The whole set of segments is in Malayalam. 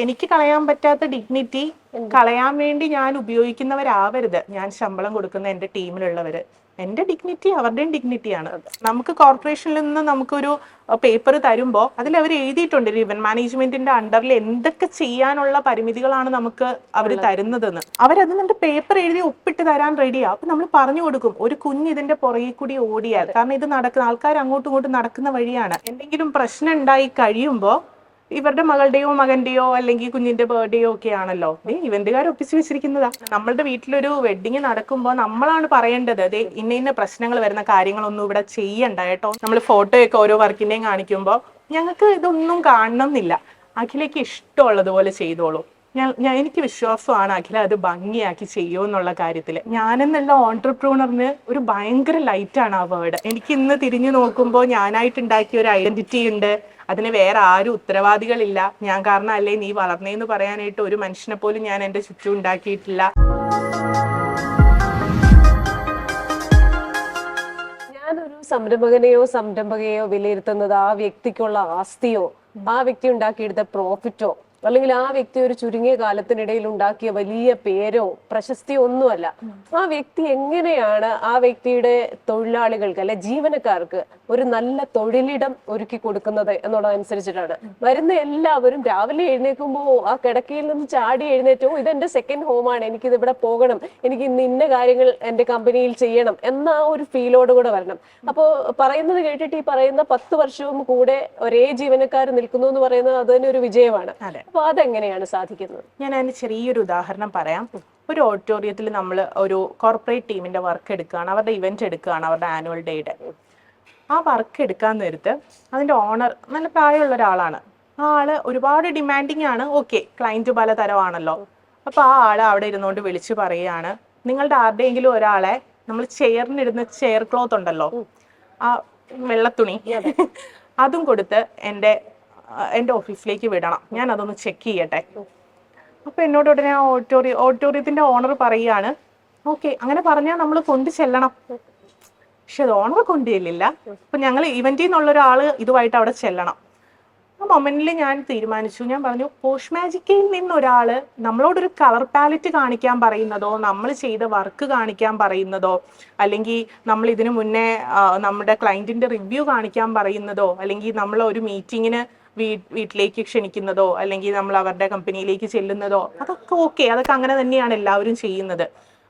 എനിക്ക് കളയാൻ പറ്റാത്ത ഡിഗ്നിറ്റി കളയാൻ വേണ്ടി ഞാൻ ഉപയോഗിക്കുന്നവരാവരുത് ഞാൻ ശമ്പളം കൊടുക്കുന്ന എൻ്റെ ടീമിലുള്ളവര്. എൻ്റെ ഡിഗ്നിറ്റി അവരുടെയും ഡിഗ്നിറ്റിയാണ്. നമുക്ക് കോർപ്പറേഷനിൽ നിന്ന് നമുക്കൊരു പേപ്പർ തരുമ്പോൾ അതിൽ അവർ എഴുതിയിട്ടുണ്ട് ഇവന്റ് മാനേജ്മെന്റിന്റെ അണ്ടറിൽ എന്തൊക്കെ ചെയ്യാനുള്ള പരിമിതികളാണ് നമുക്ക് അവർ തരുന്നതെന്ന്. അവരതിന്റെ പേപ്പർ എഴുതി ഒപ്പിട്ട് തരാൻ റെഡിയാ. അപ്പൊ നമ്മൾ പറഞ്ഞു കൊടുക്കും ഒരു കുഞ്ഞ് ഇതിന്റെ പുറകെ കൂടി ഓടിയാൽ, കാരണം ഇത് നടക്കുന്ന ആൾക്കാർ അങ്ങോട്ടും ഇങ്ങോട്ടും നടക്കുന്ന വഴിയാണ്. എന്തെങ്കിലും പ്രശ്നം ഉണ്ടായി കഴിയുമ്പോൾ ഇവരുടെ മകളുടെയോ മകന്റെയോ അല്ലെങ്കിൽ കുഞ്ഞിന്റെ ബർത്ത്ഡേയോ ഒക്കെ ആണല്ലോ ഇവന്റുകാർ ഒപ്പിച്ചു വെച്ചിരിക്കുന്നതാ. നമ്മളുടെ വീട്ടിലൊരു വെഡിങ് നടക്കുമ്പോൾ നമ്മളാണ് പറയേണ്ടത് അതെ ഇന്ന പ്രശ്നങ്ങൾ വരുന്ന കാര്യങ്ങളൊന്നും ഇവിടെ ചെയ്യണ്ട കേട്ടോ. നമ്മൾ ഫോട്ടോയൊക്കെ ഓരോ വർക്കിന്റെയും കാണിക്കുമ്പോൾ ഞങ്ങൾക്ക് ഇതൊന്നും കാണണമെന്നില്ല, അഖിലേക്ക് ഇഷ്ടമുള്ളതുപോലെ ചെയ്തോളൂ. എനിക്ക് വിശ്വാസമാണ് അഖില അത് ഭംഗിയാക്കി ചെയ്യുമെന്നുള്ള കാര്യത്തിൽ. ഞാനെന്നുള്ള ഓൺട്രപ്രൂണറിന് ഒരു ഭയങ്കര ലൈറ്റാണ് ആ വേർഡ്. എനിക്ക് ഇന്ന് തിരിഞ്ഞു നോക്കുമ്പോൾ ഞാനായിട്ട് ഉണ്ടാക്കിയ ഒരു ഐഡന്റിറ്റി ഉണ്ട്, അതിന് വേറെ ആരും ഉത്തരവാദികളില്ല. ഞാൻ കാരണം അല്ലേ നീ വളർന്നേന്ന് പറയാനായിട്ട് ഒരു മനുഷ്യനെ പോലും ഞാൻ എൻ്റെ ചുറ്റും ഉണ്ടാക്കിയിട്ടില്ല. ഞാനൊരു സംരംഭകനെയോ സംരംഭകയോ വിലയിരുത്തുന്നത് ആ വ്യക്തിക്കുള്ള ആസ്തിയോ ആ വ്യക്തി ഉണ്ടാക്കിയെടുത്ത പ്രോഫിറ്റോ അല്ലെങ്കിൽ ആ വ്യക്തി ഒരു ചുരുങ്ങിയ കാലത്തിനിടയിൽ ഉണ്ടാക്കിയ വലിയ പേരോ പ്രശസ്തിയോ ഒന്നുമല്ല. ആ വ്യക്തി എങ്ങനെയാണ് ആ വ്യക്തിയുടെ തൊഴിലാളികൾക്ക് അല്ലെ ജീവനക്കാർക്ക് ഒരു നല്ല തൊഴിലിടം ഒരുക്കി കൊടുക്കുന്നത് എന്നുള്ളതനുസരിച്ചിട്ടാണ്. വരുന്ന എല്ലാവരും രാവിലെ എഴുന്നേൽക്കുമ്പോൾ ആ കിടക്കയിൽ നിന്ന് ചാടി എഴുന്നേറ്റോ ഇതെന്റെ സെക്കൻഡ് ഹോമാണ്, എനിക്കിത് ഇവിടെ പോകണം, എനിക്ക് ഇന്ന കാര്യങ്ങൾ എന്റെ കമ്പനിയിൽ ചെയ്യണം എന്ന ആ ഒരു ഫീലോടുകൂടെ വരണം. അപ്പോ പറയുന്നത് കേട്ടിട്ട് ഈ പറയുന്ന 10 വർഷവും കൂടെ ഒരേ ജീവനക്കാർ നിൽക്കുന്നു എന്ന് പറയുന്നത് അത് തന്നെ ഒരു വിജയമാണ്. അപ്പൊ അതെങ്ങനെയാണ് സാധിക്കുന്നത്? ഞാൻ അതിന് ചെറിയൊരു ഉദാഹരണം പറയാം. ഒരു ഓഡിറ്റോറിയത്തിൽ നമ്മൾ ഒരു കോർപ്പറേറ്റ് ടീമിന്റെ വർക്ക് എടുക്കുകയാണ്, അവരുടെ ഇവന്റ് എടുക്കുകയാണ്, അവരുടെ ആനുവൽ ഡേയുടെ. ആ വർക്ക് എടുക്കാൻ നേരത്ത് അതിന്റെ ഓണർ നല്ല പ്രായമുള്ള ഒരാളാണ്. ആ ആള് ഒരുപാട് ഡിമാൻഡിങ് ആണ്. ഓക്കെ, ക്ലയന്റ് പലതരമാണല്ലോ. അപ്പൊ ആ ആള് അവിടെ ഇരുന്നുകൊണ്ട് വിളിച്ചു പറയുകയാണ്, നിങ്ങളുടെ ആരുടെയെങ്കിലും ഒരാളെ നമ്മൾ ചെയറിനിടുന്ന ചെയർ ക്ലോത്ത് ഉണ്ടല്ലോ, ആ വെള്ളത്തുണി, അതും കൊടുത്ത് എൻ്റെ ഓഫീസിലേക്ക് വിടണം, ഞാൻ അതൊന്ന് ചെക്ക് ചെയ്യട്ടെ. അപ്പൊ എന്നോട് ഉടനെ ആ ഓഡിറ്റോറിയത്തിന്റെ ഓണർ പറയാണ്, ഓക്കെ അങ്ങനെ പറഞ്ഞാൽ നമ്മൾ കൊണ്ടു ചെല്ലണം. പക്ഷെ അത് ഓണർ കൊണ്ടുചെല്ലില്ല. അപ്പൊ ഞങ്ങൾ ഇവന്റിൽ നിന്നുള്ള ഒരാള് ഇതുമായിട്ട് അവിടെ ചെല്ലണം. ആ മൊമെന്റിൽ ഞാൻ തീരുമാനിച്ചു, ഞാൻ പറഞ്ഞു പോഷ് മാജിക്കയിൽ നിന്ന് ഒരാള് നമ്മളോടൊരു കളർ പാലറ്റ് കാണിക്കാൻ പറയുന്നതോ നമ്മൾ ചെയ്ത വർക്ക് കാണിക്കാൻ പറയുന്നതോ അല്ലെങ്കിൽ നമ്മൾ ഇതിനു മുന്നേ നമ്മുടെ ക്ലയന്റിന്റെ റിവ്യൂ കാണിക്കാൻ പറയുന്നതോ അല്ലെങ്കിൽ നമ്മൾ ഒരു മീറ്റിങ്ങിന് വീട്ടിലേക്ക് ക്ഷണിക്കുന്നതോ അല്ലെങ്കിൽ നമ്മൾ അവരുടെ കമ്പനിയിലേക്ക് ചെല്ലുന്നതോ അതൊക്കെ ഓക്കെ, അതൊക്കെ അങ്ങനെ തന്നെയാണ് എല്ലാവരും ചെയ്യുന്നത്.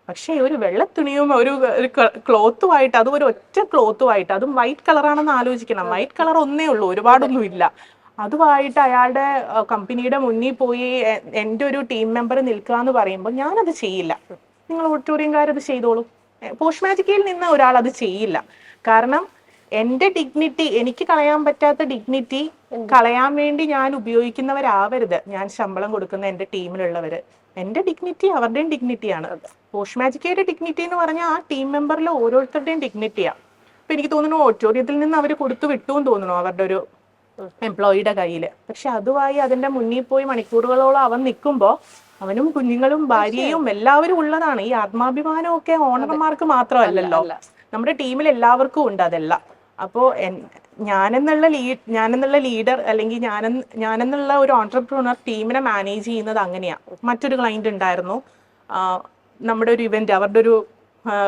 പക്ഷേ ഒരു വെള്ളത്തുണിയും ഒരു ക്ലോത്തുമായിട്ട്, അതും ഒരു ഒറ്റ ക്ലോത്തുമായിട്ട്, അതും വൈറ്റ് കളറാണെന്ന് ആലോചിക്കണം. വൈറ്റ് കളർ ഒന്നേ ഉള്ളൂ, ഒരുപാടൊന്നും ഇല്ല. അതുമായിട്ട് അയാളുടെ കമ്പനിയുടെ മുന്നിൽ പോയി എൻ്റെ ഒരു ടീം മെമ്പർ നിൽക്കുക എന്ന് പറയുമ്പോൾ ഞാനത് ചെയ്യില്ല. നിങ്ങൾ ഓഡിറ്റോറിയംകാരത് ചെയ്തോളൂ. പോഷ് മാജിക്കയിൽ നിന്ന് ഒരാൾ അത് ചെയ്യില്ല. കാരണം എൻ്റെ ഡിഗ്നിറ്റി, എനിക്ക് കളയാൻ പറ്റാത്ത ഡിഗ്നിറ്റി കളയാൻ വേണ്ടി ഞാൻ ഉപയോഗിക്കുന്നവരാവരുത് ഞാൻ ശമ്പളം കൊടുക്കുന്ന എൻ്റെ ടീമിലുള്ളവര്. എൻ്റെ ഡിഗ്നിറ്റി അവരുടെയും ഡിഗ്നിറ്റിയാണ്. പോഷ് മാജിക്കയുടെ ഡിഗ്നിറ്റി എന്ന് പറഞ്ഞാൽ ആ ടീം മെമ്പറിലെ ഓരോരുത്തരുടെയും ഡിഗ്നിറ്റിയാണ്. അപ്പൊ എനിക്ക് തോന്നുന്നു ഓഡിറ്റോറിയത്തിൽ നിന്ന് അവർ കൊടുത്തു വിട്ടു എന്ന് തോന്നുന്നു അവരുടെ ഒരു എംപ്ലോയിയുടെ കയ്യിൽ. പക്ഷെ അതുമായി അതിന്റെ മുന്നിൽ പോയി മണിക്കൂറുകളോളം അവൻ നിൽക്കുമ്പോൾ അവനും കുഞ്ഞുങ്ങളും ഭാര്യയും എല്ലാവരും ഉള്ളതാണ്. ഈ ആത്മാഭിമാനമൊക്കെ ഓണർമാർക്ക് മാത്രമല്ലല്ലോ, നമ്മുടെ ടീമിൽ എല്ലാവർക്കും ഉണ്ട് അതെല്ലാം. അപ്പോൾ ഞാനെന്നുള്ള ലീഡർ അല്ലെങ്കിൽ ഞാനെന്നുള്ള ഒരു ഓൺട്രപ്രൂണർ ടീമിനെ മാനേജ് ചെയ്യുന്നത് അങ്ങനെയാ. മറ്റൊരു ക്ലയന്റ് ഉണ്ടായിരുന്നു, നമ്മുടെ ഒരു ഇവന്റ്, അവരുടെ ഒരു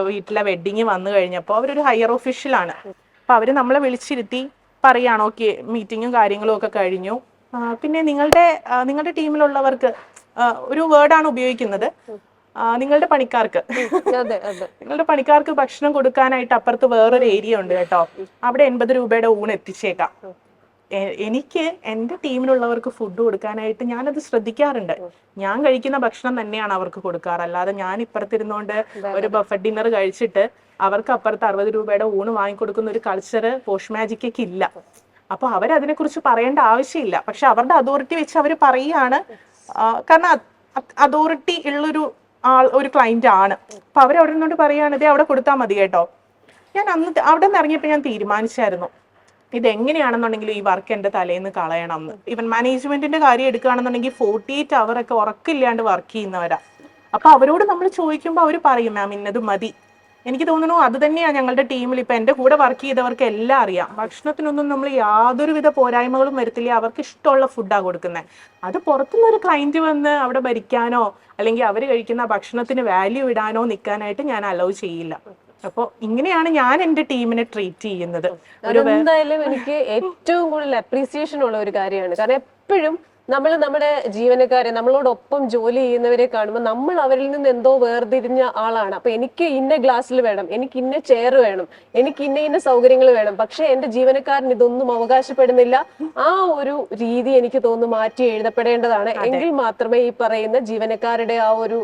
വീട്ടിലെ വെഡിങ് വന്നു കഴിഞ്ഞപ്പോൾ അവരൊരു ഹയർ ഒഫീഷ്യലാണ്. അപ്പൊ അവര് നമ്മളെ വിളിച്ചിരുത്തി പറയാണ്, ഓക്കെ മീറ്റിങ്ങും കാര്യങ്ങളും ഒക്കെ കഴിഞ്ഞു, പിന്നെ നിങ്ങളുടെ ടീമിലുള്ളവർക്ക് ഒരു വേർഡാണ് ഉപയോഗിക്കുന്നത്, നിങ്ങളുടെ പണിക്കാർക്ക് ഭക്ഷണം കൊടുക്കാനായിട്ട് അപ്പുറത്ത് വേറൊരു ഏരിയ ഉണ്ട് കേട്ടോ, അവിടെ 80 രൂപയുടെ ഊണ് എത്തിച്ചേക്കാം. എനിക്ക് എൻ്റെ ടീമിലുള്ളവർക്ക് ഫുഡ് കൊടുക്കാനായിട്ട് ഞാനത് ശ്രദ്ധിക്കാറുണ്ട്. ഞാൻ കഴിക്കുന്ന ഭക്ഷണം തന്നെയാണ് അവർക്ക് കൊടുക്കാറ്. അല്ലാതെ ഞാൻ ഇപ്പുറത്തിരുന്നോണ്ട് ഒരു ബഫറ്റ് ഡിന്നർ കഴിച്ചിട്ട് അവർക്ക് അപ്പുറത്ത് 60 രൂപയുടെ ഊണ് വാങ്ങിക്കൊടുക്കുന്ന ഒരു കൾച്ചർ പോഷ് മാജിക്കൊക്കെ ഇല്ല. അപ്പൊ അവരതിനെക്കുറിച്ച് പറയേണ്ട ആവശ്യമില്ല. പക്ഷെ അവരുടെ അതോറിറ്റി വെച്ച് അവർ പറയുകയാണ്, കാരണം അതോറിറ്റി ഉള്ളൊരു ഒരു ക്ലയന്റ് ആണ്. അപ്പൊ അവരവിടെ നിന്നോട് പറയാണ്, ഇതേ അവിടെ കൊടുത്താൽ മതി കേട്ടോ. ഞാൻ അവിടെ നിന്ന് ഇറങ്ങിയപ്പോൾ ഞാൻ തീരുമാനിച്ചായിരുന്നു, ഇതെങ്ങനെയാണെന്നുണ്ടെങ്കിൽ ഈ വർക്ക് എൻ്റെ തലേന്ന് കളയണം എന്ന്. ഇവൻ മാനേജ്മെന്റിന്റെ കാര്യം എടുക്കുകയാണെന്നുണ്ടെങ്കിൽ 48 hour ഒക്കെ ഉറക്കില്ലാണ്ട് വർക്ക് ചെയ്യുന്നവരാ. അപ്പൊ അവരോട് നമ്മൾ ചോദിക്കുമ്പോൾ അവർ പറയും, മാം ഇന്നത് മതി, എനിക്ക് തോന്നുന്നു അത് തന്നെയാണ് ഞങ്ങളുടെ ടീമിൽ ഇപ്പൊ എൻ്റെ കൂടെ വർക്ക് ചെയ്തവർക്ക് എല്ലാം അറിയാം. ഭക്ഷണത്തിനൊന്നും നമ്മൾ യാതൊരുവിധ പോരായ്മകളും വരുത്തില്ല. അവർക്ക് ഇഷ്ടമുള്ള ഫുഡാണ് കൊടുക്കുന്നത്. അത് പുറത്തുനിന്ന് ഒരു ക്ലയന്റ് വന്ന് അവിടെ ഭരിക്കാനോ അല്ലെങ്കിൽ അവർ കഴിക്കുന്ന ഭക്ഷണത്തിന് വാല്യൂ ഇടാനോ നിൽക്കാനായിട്ട് ഞാൻ അലൗ ചെയ്യില്ല. അപ്പോൾ ഇങ്ങനെയാണ് ഞാൻ എൻ്റെ ടീമിനെ ട്രീറ്റ് ചെയ്യുന്നത്. അതെന്തായാലും എനിക്ക് ഏറ്റവും കൂടുതൽ അപ്രീസിയേഷൻ ഉള്ള ഒരു കാര്യമാണ്. കാരണം എപ്പോഴും നമ്മൾ നമ്മുടെ ജീവനക്കാരെ, നമ്മളോടൊപ്പം ജോലി ചെയ്യുന്നവരെ കാണുമ്പോൾ നമ്മൾ അവരിൽ നിന്ന് എന്തോ വേർതിരിഞ്ഞ ആളാണ്. അപ്പൊ എനിക്ക് ഇന്ന ഗ്ലാസ്സിൽ വേണം, എനിക്ക് ഇന്ന ചെയർ വേണം, എനിക്ക് ഇന്ന സൗകര്യങ്ങൾ വേണം. പക്ഷെ എന്റെ ജീവനക്കാരൻ ഇതൊന്നും അവകാശപ്പെടുന്നില്ല. ആ ഒരു രീതി എനിക്ക് തോന്നുന്നു മാറ്റി എഴുതപ്പെടേണ്ടതാണ്. എങ്കിൽ മാത്രമേ ഈ പറയുന്ന ജീവനക്കാരുടെ ആ ഒരു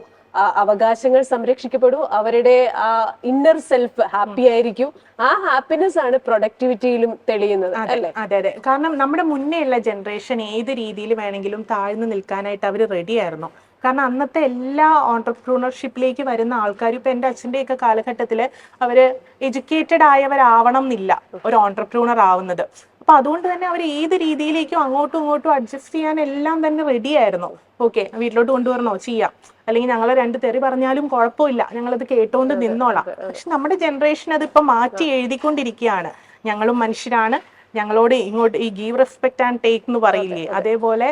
അവകാശങ്ങൾ സംരക്ഷിക്കപ്പെടൂ, അവരുടെ ആ ഇന്നർ സെൽഫ് ഹാപ്പി ആയിരിക്കും. ആ ഹാപ്പിനെസ് ആണ് പ്രൊഡക്ടിവിറ്റിയിലും തെളിയുന്നത്, അല്ലേ? അതെ അതെ. കാരണം നമ്മുടെ മുന്നേ ഉള്ള ജനറേഷൻ ഏത് രീതിയിൽ വേണമെങ്കിലും താഴ്ന്നു നിൽക്കാനായിട്ട് അവർ റെഡി ആയിരുന്നു. കാരണം അന്നത്തെ എല്ലാ ഓൺടർപ്രൂണർഷിപ്പിലേക്ക് വരുന്ന ആൾക്കാരും ഇപ്പൊ എൻ്റെ അച്ഛൻ്റെയൊക്കെ കാലഘട്ടത്തിൽ അവര് എഡ്യൂക്കേറ്റഡ് ആയവരാവണം എന്നില്ല ഒരു ഓൺടർപ്രൂണർ ആവുന്നത്. അപ്പൊ അതുകൊണ്ട് തന്നെ അവർ ഏത് രീതിയിലേക്കും അങ്ങോട്ടും ഇങ്ങോട്ടും അഡ്ജസ്റ്റ് ചെയ്യാൻ എല്ലാം തന്നെ റെഡി ആയിരുന്നു. ഓക്കെ, വീട്ടിലോട്ട് കൊണ്ടുവരണോ, ചെയ്യാം, അല്ലെങ്കിൽ ഞങ്ങൾ രണ്ട് തെറി പറഞ്ഞാലും കുഴപ്പമില്ല, ഞങ്ങളത് കേട്ടോണ്ട് നിന്നോളാം. പക്ഷെ നമ്മുടെ ജനറേഷൻ അതിപ്പോ മാറ്റി എഴുതിക്കൊണ്ടിരിക്കുകയാണ്. ഞങ്ങളും മനുഷ്യരാണ്, ഞങ്ങളോട് ഇങ്ങോട്ട് ഈ ഗീവ് റെസ്പെക്ട് ആൻഡ് ടേക്ക് എന്ന് പറയില്ലേ, അതേപോലെ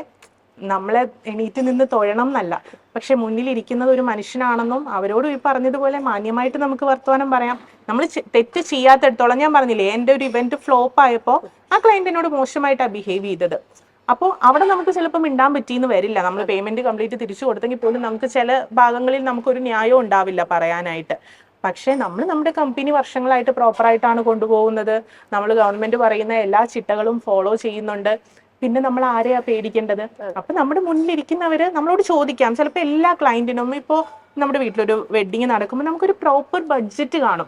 നമ്മളെ എണീറ്റ് നിന്ന് തൊഴണം എന്നല്ല, പക്ഷെ മുന്നിലിരിക്കുന്നത് ഒരു മനുഷ്യനാണെന്നും അവരോട് ഈ പറഞ്ഞതുപോലെ മാന്യമായിട്ട് നമുക്ക് വർത്തമാനം പറയാം. നമ്മൾ തെറ്റ് ചെയ്യാത്തടത്തോളം, ഞാൻ പറഞ്ഞില്ലേ എൻ്റെ ഒരു ഇവന്റ് ഫ്ലോപ്പ് ആയപ്പോൾ ആ ക്ലയന്റിനോട് മോശമായിട്ടാണ് ബിഹേവ് ചെയ്തത്. അപ്പോൾ അവിടെ നമുക്ക് ചിലപ്പോൾ മിണ്ടാൻ പറ്റിയെന്ന് വരില്ല. നമ്മൾ പേയ്മെന്റ് കംപ്ലീറ്റ് തിരിച്ചു കൊടുത്തെങ്കിൽ പോലും നമുക്ക് ചില ഭാഗങ്ങളിൽ നമുക്കൊരു ന്യായം ഉണ്ടാവില്ല പറയാനായിട്ട്. പക്ഷേ നമ്മൾ നമ്മുടെ കമ്പനി വർഷങ്ങളായിട്ട് പ്രോപ്പറായിട്ടാണ് കൊണ്ടുപോകുന്നത്. നമ്മൾ ഗവൺമെന്റ് പറയുന്ന എല്ലാ ചിട്ടകളും ഫോളോ ചെയ്യുന്നുണ്ട്. പിന്നെ നമ്മൾ ആരെയാ പേടിക്കേണ്ടത്? അപ്പൊ നമ്മുടെ മുന്നിലിരിക്കുന്നവര് നമ്മളോട് ചോദിക്കാം. ചിലപ്പോൾ എല്ലാ ക്ലയന്റിനും ഇപ്പോൾ നമ്മുടെ വീട്ടിലൊരു വെഡിങ് നടക്കുമ്പോൾ നമുക്കൊരു പ്രോപ്പർ ബഡ്ജറ്റ് കാണും,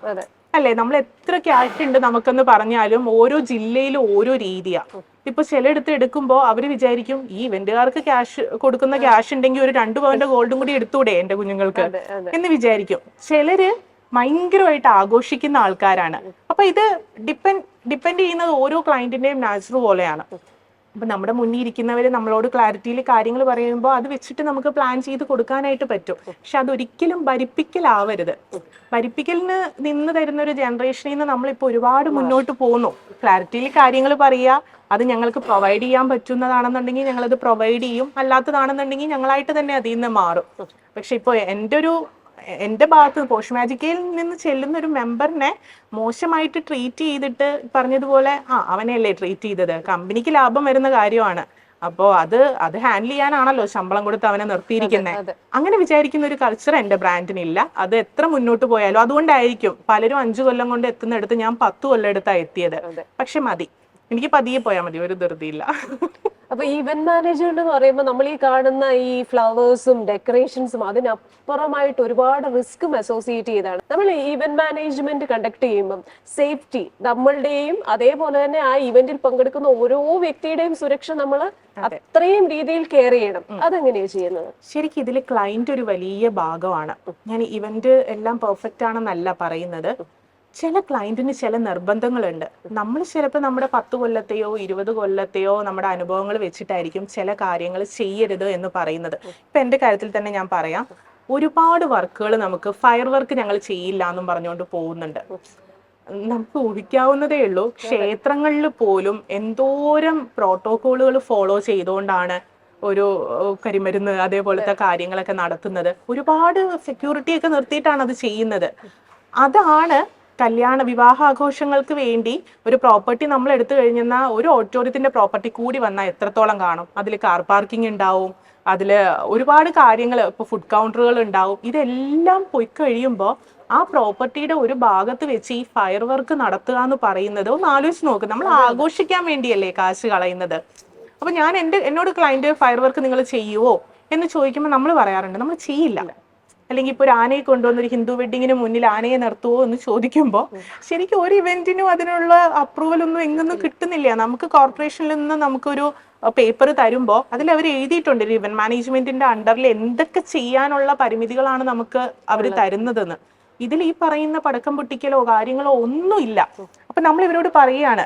അല്ലേ? നമ്മൾ എത്ര ക്യാഷ് ഉണ്ട് നമുക്കെന്ന് പറഞ്ഞാലും ഓരോ ജില്ലയിലും ഓരോ രീതിയാ. ഇപ്പൊ ചിലയിടത്ത് എടുക്കുമ്പോൾ അവര് വിചാരിക്കും ഈ ഇവന്റുകാർക്ക് ക്യാഷ് കൊടുക്കുന്ന ക്യാഷ് ഉണ്ടെങ്കിൽ ഒരു 2 പവന്റെ ഗോൾഡും കൂടി എടുത്തൂടെ എന്റെ കുഞ്ഞുങ്ങൾക്ക് എന്ന് വിചാരിക്കും. ചിലര് ഭയങ്കരമായിട്ട് ആഘോഷിക്കുന്ന ആൾക്കാരാണ്. അപ്പൊ ഇത് ഡിപ്പെൻഡ് ചെയ്യുന്നത് ഓരോ ക്ലയന്റിന്റെയും നാച്ചർ പോലെയാണ്. അപ്പൊ നമ്മുടെ മുന്നിൽ ഇരിക്കുന്നവര് നമ്മളോട് ക്ലാരിറ്റിയിൽ കാര്യങ്ങൾ പറയുമ്പോൾ അത് വെച്ചിട്ട് നമുക്ക് പ്ലാൻ ചെയ്ത് കൊടുക്കാനായിട്ട് പറ്റും. പക്ഷെ അതൊരിക്കലും ഭരിപ്പിക്കലാവരുത്. ഭരിപ്പിക്കലിന് നിന്ന് തരുന്ന ഒരു ജനറേഷനിൽ നിന്ന് നമ്മളിപ്പോൾ ഒരുപാട് മുന്നോട്ട് പോകുന്നു. ക്ലാരിറ്റിയിൽ കാര്യങ്ങൾ പറയുക, അത് ഞങ്ങൾക്ക് പ്രൊവൈഡ് ചെയ്യാൻ പറ്റുന്നതാണെന്നുണ്ടെങ്കിൽ ഞങ്ങളത് പ്രൊവൈഡ് ചെയ്യും, അല്ലാത്തതാണെന്നുണ്ടെങ്കിൽ ഞങ്ങളായിട്ട് തന്നെ അതിൽ നിന്ന് മാറും. പക്ഷെ ഇപ്പോൾ എൻ്റെ ഭാഗത്ത് പോഷ് മാജിക്കയിൽ നിന്ന് ചെല്ലുന്ന ഒരു മെമ്പറിനെ മോശമായിട്ട് ട്രീറ്റ് ചെയ്തിട്ട് പറഞ്ഞതുപോലെ അവനെയല്ലേ ട്രീറ്റ് ചെയ്തത്, കമ്പനിക്ക് ലാഭം വരുന്ന കാര്യമാണ്, അപ്പോൾ അത് ഹാൻഡിൽ ചെയ്യാനാണല്ലോ ശമ്പളം കൊടുത്ത് അവനെ നിർത്തിയിരിക്കുന്നത്. അങ്ങനെ വിചാരിക്കുന്ന ഒരു കൾച്ചർ എൻ്റെ ബ്രാൻഡിനില്ല. അത് എത്ര മുന്നോട്ട് പോയാലും അതുകൊണ്ടായിരിക്കും പലരും 5 കൊല്ലം കൊണ്ട് എത്തുന്നിടത്ത് ഞാൻ 10 കൊല്ലം എടുത്താണ് എത്തിയത്. പക്ഷെ മതി, എനിക്ക് പതിയെ പോയാൽ മതി, ഒരു ധൃതിയില്ല. അപ്പൊ ഈവന്റ് മാനേജ്മെന്റ് എന്ന് പറയുമ്പോൾ നമ്മൾ ഈ കാണുന്ന ഈ ഫ്ലവേഴ്സും ഡെക്കറേഷൻസും അതിനപ്പുറമായിട്ട് ഒരുപാട് റിസ്ക്കും അസോസിയേറ്റ് ചെയ്താണ്. നമ്മൾ ഈവന്റ് മാനേജ്മെന്റ് കണ്ടക്ട് ചെയ്യുമ്പം സേഫ്റ്റി നമ്മളുടെയും അതേപോലെ തന്നെ ആ ഇവന്റിൽ പങ്കെടുക്കുന്ന ഓരോ വ്യക്തിയുടെയും സുരക്ഷ നമ്മൾ അത്രയും രീതിയിൽ കെയർ ചെയ്യണം. അതെങ്ങനെയാണ് ചെയ്യുന്നത്? ശരിക്കും ഇതിൽ ക്ലയന്റ് ഒരു വലിയ ഭാഗമാണ്. ഞാൻ ഇവന്റ് എല്ലാം പെർഫെക്റ്റ് ആണെന്നല്ല പറയുന്നത്. ചില ക്ലയന്റിന് ചില നിർബന്ധങ്ങളുണ്ട്. നമ്മൾ ചിലപ്പോൾ നമ്മുടെ 10 കൊല്ലത്തെയോ 20 കൊല്ലത്തെയോ നമ്മുടെ അനുഭവങ്ങൾ വെച്ചിട്ടായിരിക്കും ചില കാര്യങ്ങൾ ചെയ്യരുത് എന്ന് പറയുന്നത്. ഇപ്പൊ എൻ്റെ കാര്യത്തിൽ തന്നെ ഞാൻ പറയാം, ഒരുപാട് വർക്കുകൾ നമുക്ക് ഫയർ വർക്ക് ഞങ്ങൾ ചെയ്യില്ല എന്നും പറഞ്ഞുകൊണ്ട് പോകുന്നുണ്ട്. നമുക്ക് ഊഹിക്കാവുന്നതേ ഉള്ളൂ. ക്ഷേത്രങ്ങളിൽ പോലും എന്തോരം പ്രോട്ടോകോളുകൾ ഫോളോ ചെയ്തുകൊണ്ടാണ് ഒരു കരിമരുന്ന് അതേപോലത്തെ കാര്യങ്ങളൊക്കെ നടത്തുന്നത്. ഒരുപാട് സെക്യൂരിറ്റി ഒക്കെ നിർത്തിയിട്ടാണ് അത് ചെയ്യുന്നത്. അതാണ് വിവാഹാഘോഷങ്ങൾക്ക് വേണ്ടി ഒരു പ്രോപ്പർട്ടി നമ്മൾ എടുത്തു കഴിഞ്ഞാൽ ഒരു ഓഡിറ്റോറിയത്തിന്റെ പ്രോപ്പർട്ടി കൂടി വന്നാൽ എത്രത്തോളം കാണും? അതിൽ കാർ പാർക്കിംഗ് ഉണ്ടാവും, അതിൽ ഒരുപാട് കാര്യങ്ങൾ, ഇപ്പോൾ ഫുഡ് കൗണ്ടറുകൾ ഉണ്ടാവും. ഇതെല്ലാം പോയി കഴിയുമ്പോൾ ആ പ്രോപ്പർട്ടിയുടെ ഒരു ഭാഗത്ത് വെച്ച് ഈ ഫയർ വർക്ക് നടത്തുക എന്ന് പറയുന്നത് ഒന്ന് ആലോചിച്ച് നോക്ക്. നമ്മൾ ആഘോഷിക്കാൻ വേണ്ടിയല്ലേ കാശ് കളയുന്നത്? അപ്പൊ ഞാൻ എന്നോട് ക്ലയന്റ് ഫയർ വർക്ക് നിങ്ങൾ ചെയ്യുവോ എന്ന് ചോദിക്കുമ്പോൾ നമ്മൾ പറയാറുണ്ട് നമ്മൾ ചെയ്യില്ല. അല്ലെങ്കിൽ ഇപ്പോൾ ഒരു ആനയെ കൊണ്ടുവന്നൊരു ഹിന്ദു വെഡിങ്ങിന് മുന്നിൽ ആനയെ നിർത്തുവോ എന്ന് ചോദിക്കുമ്പോൾ ശരിക്കും ഒരു ഇവന്റിനും അതിനുള്ള അപ്രൂവൽ ഒന്നും എങ്ങൊന്നും കിട്ടുന്നില്ല. നമുക്ക് കോർപ്പറേഷനിൽ നിന്ന് നമുക്കൊരു പേപ്പർ തരുമ്പോൾ അതിൽ അവർ എഴുതിയിട്ടുണ്ട് ഇവന്റ് മാനേജ്മെന്റിന്റെ അണ്ടറിൽ എന്തൊക്കെ ചെയ്യാനുള്ള പരിമിതികളാണ് നമുക്ക് അവർ തരുന്നതെന്ന്. ഇതിൽ ഈ പറയുന്ന പടക്കം പൊട്ടിക്കലോ കാര്യങ്ങളോ ഒന്നുമില്ല. അപ്പൊ നമ്മൾ ഇവരോട് പറയാണ്,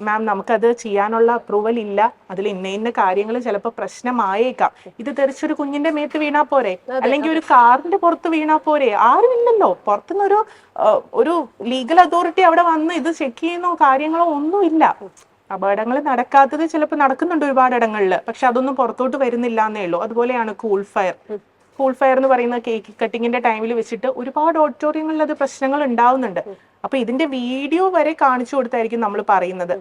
മാം നമുക്കത് ചെയ്യാനുള്ള അപ്രൂവൽ ഇല്ല, അതിൽ ഇന്ന കാര്യങ്ങൾ ചിലപ്പോൾ പ്രശ്നമായേക്കാം, ഇത് തെറിച്ചൊരു കുഞ്ഞിന്റെ മേത്ത് വീണാ പോരെ, അല്ലെങ്കിൽ ഒരു കാറിന്റെ പുറത്ത് വീണാ പോരെ, ആരും ഇല്ലല്ലോ പുറത്തുനിന്ന് ഒരു ലീഗൽ അതോറിറ്റി അവിടെ വന്ന് ഇത് ചെക്ക് ചെയ്യുന്നോ കാര്യങ്ങളോ ഒന്നും ഇല്ല. അപകടങ്ങൾ നടക്കാത്തത് ചിലപ്പോൾ നടക്കുന്നുണ്ട് ഒരുപാട് ഇടങ്ങളിൽ, പക്ഷെ അതൊന്നും പുറത്തോട്ട് വരുന്നില്ല എന്നേ ഉള്ളൂ. അതുപോലെയാണ് കൂൾ ഫയർ എന്ന് പറയുന്ന കേക്ക് കട്ടിങ്ങിന്റെ ടൈമിൽ വെച്ചിട്ട് ഒരുപാട് ഓഡിറ്റോറിയങ്ങളിൽ അത് പ്രശ്നങ്ങൾ ഉണ്ടാവുന്നുണ്ട്. അപ്പൊ ഇതിന്റെ വീഡിയോ വരെ കാണിച്ചു കൊടുത്തായിരിക്കും നമ്മൾ പറയുന്നത്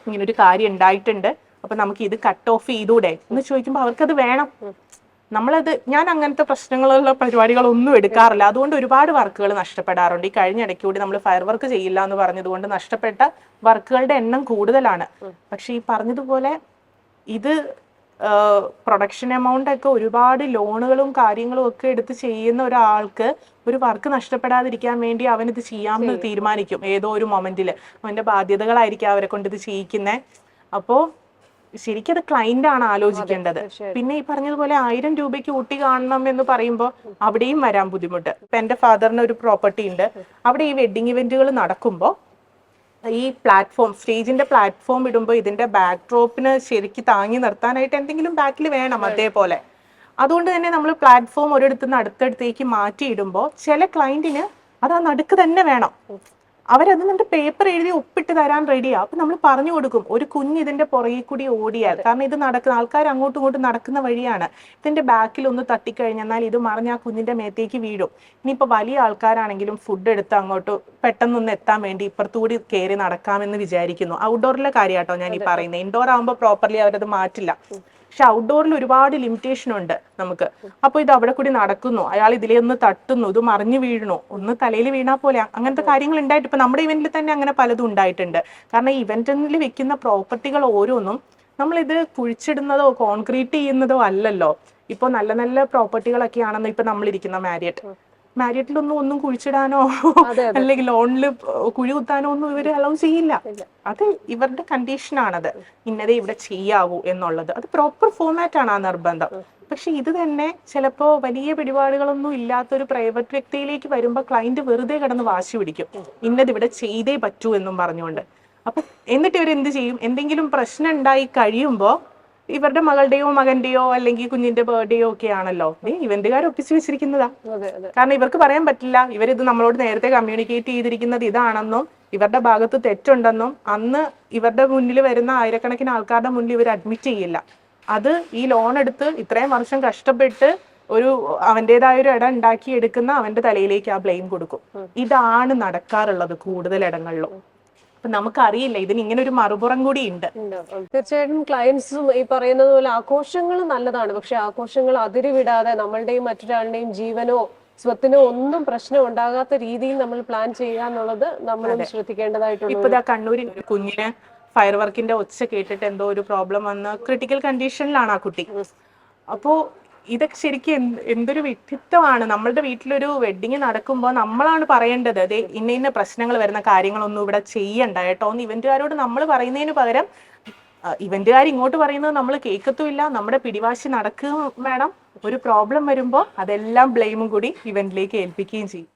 ഇങ്ങനൊരു കാര്യം ഉണ്ടായിട്ടുണ്ട്, അപ്പൊ നമുക്ക് ഇത് കട്ട് ഓഫ് ചെയ്തൂടെ എന്ന് ചോദിക്കുമ്പോൾ അവർക്കത് വേണം. ഞാൻ അങ്ങനത്തെ പ്രശ്നങ്ങളുള്ള പരിപാടികളൊന്നും എടുക്കാറില്ല. അതുകൊണ്ട് ഒരുപാട് വർക്കുകൾ നഷ്ടപ്പെടാറുണ്ട്. ഈ കഴിഞ്ഞ ഇടയ്ക്ക് കൂടി നമ്മൾ ഫയർ വർക്ക് ചെയ്യില്ല എന്ന് പറഞ്ഞതുകൊണ്ട് നഷ്ടപ്പെട്ട വർക്കുകളുടെ എണ്ണം കൂടുതലാണ്. പക്ഷെ ഈ പറഞ്ഞതുപോലെ ഇത് പ്രൊഡക്ഷൻ എമൗണ്ട് ഒക്കെ ഒരുപാട് ലോണുകളും കാര്യങ്ങളും ഒക്കെ എടുത്ത് ചെയ്യുന്ന ഒരാൾക്ക് ഒരു വർക്ക് നഷ്ടപ്പെടാതിരിക്കാൻ വേണ്ടി അവനിത് ചെയ്യാമെന്ന് തീരുമാനിക്കും ഏതോ ഒരു മൊമെന്റിൽ. അവന്റെ ബാധ്യതകളായിരിക്കും അവരെ കൊണ്ട് ഇത് ചെയ്യിക്കുന്നത്. അപ്പോ ശരിക്കും അത് ക്ലൈന്റ് ആണ് ആലോചിക്കേണ്ടത്. പിന്നെ ഈ പറഞ്ഞതുപോലെ 1000 രൂപയ്ക്ക് ഊട്ടി കാണണം എന്ന് പറയുമ്പോൾ അവിടെയും വരാൻ ബുദ്ധിമുട്ട്. ഇപ്പൊ എന്റെ ഫാദറിന് ഒരു പ്രോപ്പർട്ടി ഉണ്ട്, അവിടെ ഈ വെഡിങ് ഇവന്റുകൾ നടക്കുമ്പോൾ ഈ സ്റ്റേജിന്റെ പ്ലാറ്റ്ഫോം ഇടുമ്പോൾ ഇതിന്റെ ബാക്ക് ഡ്രോപ്പിന് ശരിക്കും താങ്ങി നിർത്താനായിട്ട് എന്തെങ്കിലും ബാക്കിൽ വേണം അതേപോലെ. അതുകൊണ്ട് തന്നെ നമ്മൾ പ്ലാറ്റ്ഫോം ഒരിടത്തുനിന്ന് അടുത്തടുത്തേക്ക് മാറ്റിയിടുമ്പോൾ ചില ക്ലൈന്റിന് അത് ആ നടുക്ക് തന്നെ വേണം. അവരത് എന്നിട്ട് പേപ്പർ എഴുതി ഒപ്പിട്ട് തരാൻ റെഡിയാ. അപ്പൊ നമ്മൾ പറഞ്ഞു കൊടുക്കും, ഒരു കുഞ്ഞ് ഇതിന്റെ പുറകിൽ കൂടി ഓടിയാൽ, കാരണം ഇത് നടക്കുന്ന ആൾക്കാർ അങ്ങോട്ടും ഇങ്ങോട്ടും നടക്കുന്ന വഴിയാണ്, ഇതിന്റെ ബാക്കിൽ ഒന്ന് തട്ടിക്കഴിഞ്ഞാൽ ഇത് മറിഞ്ഞ് ആ കുഞ്ഞിന്റെ മേത്തേക്ക് വീഴും. ഇനിയിപ്പോ വലിയ ആൾക്കാരാണെങ്കിലും ഫുഡ് എടുത്ത് അങ്ങോട്ട് പെട്ടെന്നൊന്ന് എത്താൻ വേണ്ടി ഇപ്പുറത്തുകൂടി കയറി നടക്കാമെന്ന് വിചാരിക്കുന്നു. ഔട്ട്ഡോറിലെ കാര്യമാട്ടോ ഞാൻ ഈ പറയുന്നത്. ഇൻഡോർ ആകുമ്പോൾ പ്രോപ്പർലി അവരത് മാറ്റില്ല. പക്ഷെ ഔട്ട്ഡോറിൽ ഒരുപാട് ലിമിറ്റേഷൻ ഉണ്ട് നമുക്ക്. അപ്പൊ ഇത് അവിടെ കൂടി നടക്കുന്നു, അയാൾ ഇതിലെ ഒന്ന് തട്ടുന്നു, ഇത് മറിഞ്ഞു വീഴണു, ഒന്ന് തലയിൽ വീണാ പോലെ, അങ്ങനത്തെ കാര്യങ്ങൾ ഉണ്ടായിട്ട് ഇപ്പൊ നമ്മുടെ ഇവന്റിൽ തന്നെ അങ്ങനെ പലതും ഉണ്ടായിട്ടുണ്ട്. കാരണം ഇവന്റിൽ വെക്കുന്ന പ്രോപ്പർട്ടികൾ ഓരോന്നും നമ്മളിത് കുഴിച്ചിടുന്നതോ കോൺക്രീറ്റ് ചെയ്യുന്നതോ അല്ലല്ലോ. ഇപ്പൊ നല്ല നല്ല പ്രോപ്പർട്ടികളൊക്കെ ആണെന്ന് ഇപ്പൊ നമ്മളിരിക്കുന്ന മാരിയറ്റിലൊന്നും ഒന്നും കുഴിച്ചിടാനോ അല്ലെങ്കിൽ ലോണിൽ കുഴി കുത്താനോ ഒന്നും ഇവര് അലൗ ചെയ്യില്ല. അത് ഇവരുടെ കണ്ടീഷനാണത്, ഇന്നതേ ഇവിടെ ചെയ്യാവൂ എന്നുള്ളത്. അത് പ്രോപ്പർ ഫോമാറ്റ് ആണ് ആ നിർബന്ധം. പക്ഷെ ഇത് തന്നെ ചിലപ്പോ വലിയ പിടിപാടുകളൊന്നും ഇല്ലാത്തൊരു പ്രൈവറ്റ് വ്യക്തിയിലേക്ക് വരുമ്പോൾ ക്ലയന്റ് വെറുതെ കിടന്ന് വാശി പിടിക്കും, ഇന്നത് ഇവിടെ ചെയ്തേ പറ്റൂ എന്നും പറഞ്ഞുകൊണ്ട്. അപ്പൊ എന്നിട്ട് ഇവരെന്ത് ചെയ്യും, എന്തെങ്കിലും പ്രശ്നം ഉണ്ടായി കഴിയുമ്പോൾ ഇവരുടെ മകളുടെയോ മകന്റെയോ അല്ലെങ്കിൽ കുഞ്ഞിന്റെ ബർത്ത്ഡേയോ ഒക്കെ ആണല്ലോ ഇവന്റുകാർ ഒപ്പിച്ചു വെച്ചിരിക്കുന്നതാ. കാരണം ഇവർക്ക് പറയാൻ പറ്റില്ല, ഇവരിത് നമ്മളോട് നേരത്തെ കമ്മ്യൂണിക്കേറ്റ് ചെയ്തിരിക്കുന്നത് ഇതാണെന്നും ഇവരുടെ ഭാഗത്ത് തെറ്റുണ്ടെന്നും അന്ന് ഇവരുടെ മുന്നിൽ വരുന്ന ആയിരക്കണക്കിന് ആൾക്കാരുടെ മുന്നിൽ ഇവർ അഡ്മിറ്റ് ചെയ്യില്ല. അത് ഈ ലോൺ എടുത്ത് ഇത്രയും വർഷം കഷ്ടപ്പെട്ട് അവൻ്റെതായ ഒരു ഇടം ഉണ്ടാക്കി എടുക്കുന്ന അവന്റെ തലയിലേക്ക് ആ ബ്ലെയിം കൊടുക്കും. ഇതാണ് നടക്കാറുള്ളത് കൂടുതൽ ഇടങ്ങളിലും. അപ്പൊ നമുക്കറിയില്ല ഇതിന് ഇങ്ങനെ ഒരു മറുപുറം കൂടി ഉണ്ട്. തീർച്ചയായിട്ടും ക്ലയൻസും ഈ പറയുന്നത് പോലെ ആഘോഷങ്ങൾ നല്ലതാണ്, പക്ഷെ ആഘോഷങ്ങൾ അതിരുവിടാതെ നമ്മളുടെയും മറ്റൊരാളുടെയും ജീവനോ സ്വത്തിനോ ഒന്നും പ്രശ്നം ഉണ്ടാകാത്ത രീതിയിൽ നമ്മൾ പ്ലാൻ ചെയ്യുക എന്നുള്ളത് നമ്മളും ശ്രദ്ധിക്കേണ്ടതായിട്ടുണ്ട്. ഇപ്പൊ കണ്ണൂരിൽ കുഞ്ഞിന് ഫയർ വർക്കിന്റെ ഒച്ച കേട്ടിട്ട് എന്തോ ഒരു പ്രോബ്ലം വന്ന് ക്രിട്ടിക്കൽ കണ്ടീഷനിലാണ് ആ കുട്ടി. അപ്പോ ഇതൊക്കെ ശരിക്കും എന്തൊരു വിഡ്ഢിത്തമാണ്. നമ്മളുടെ വീട്ടിലൊരു വെഡിങ് നടക്കുമ്പോൾ നമ്മളാണ് പറയേണ്ടത് അതെ ഇന്ന പ്രശ്നങ്ങൾ വരുന്ന കാര്യങ്ങളൊന്നും ഇവിടെ ചെയ്യണ്ട കേട്ടോ എന്ന് ഇവന്റുകാരോട് നമ്മൾ പറയുന്നതിന് പകരം ഇവന്റുകാർ ഇങ്ങോട്ട് പറയുന്നത് നമ്മൾ കേൾക്കത്തുമില്ല. നമ്മുടെ പിടിവാശി നടക്കുകയും വേണം. ഒരു പ്രോബ്ലം വരുമ്പോൾ അതെല്ലാം ബ്ലെയിമും കൂടി ഇവന്റിലേക്ക് ഏൽപ്പിക്കുകയും ചെയ്യും.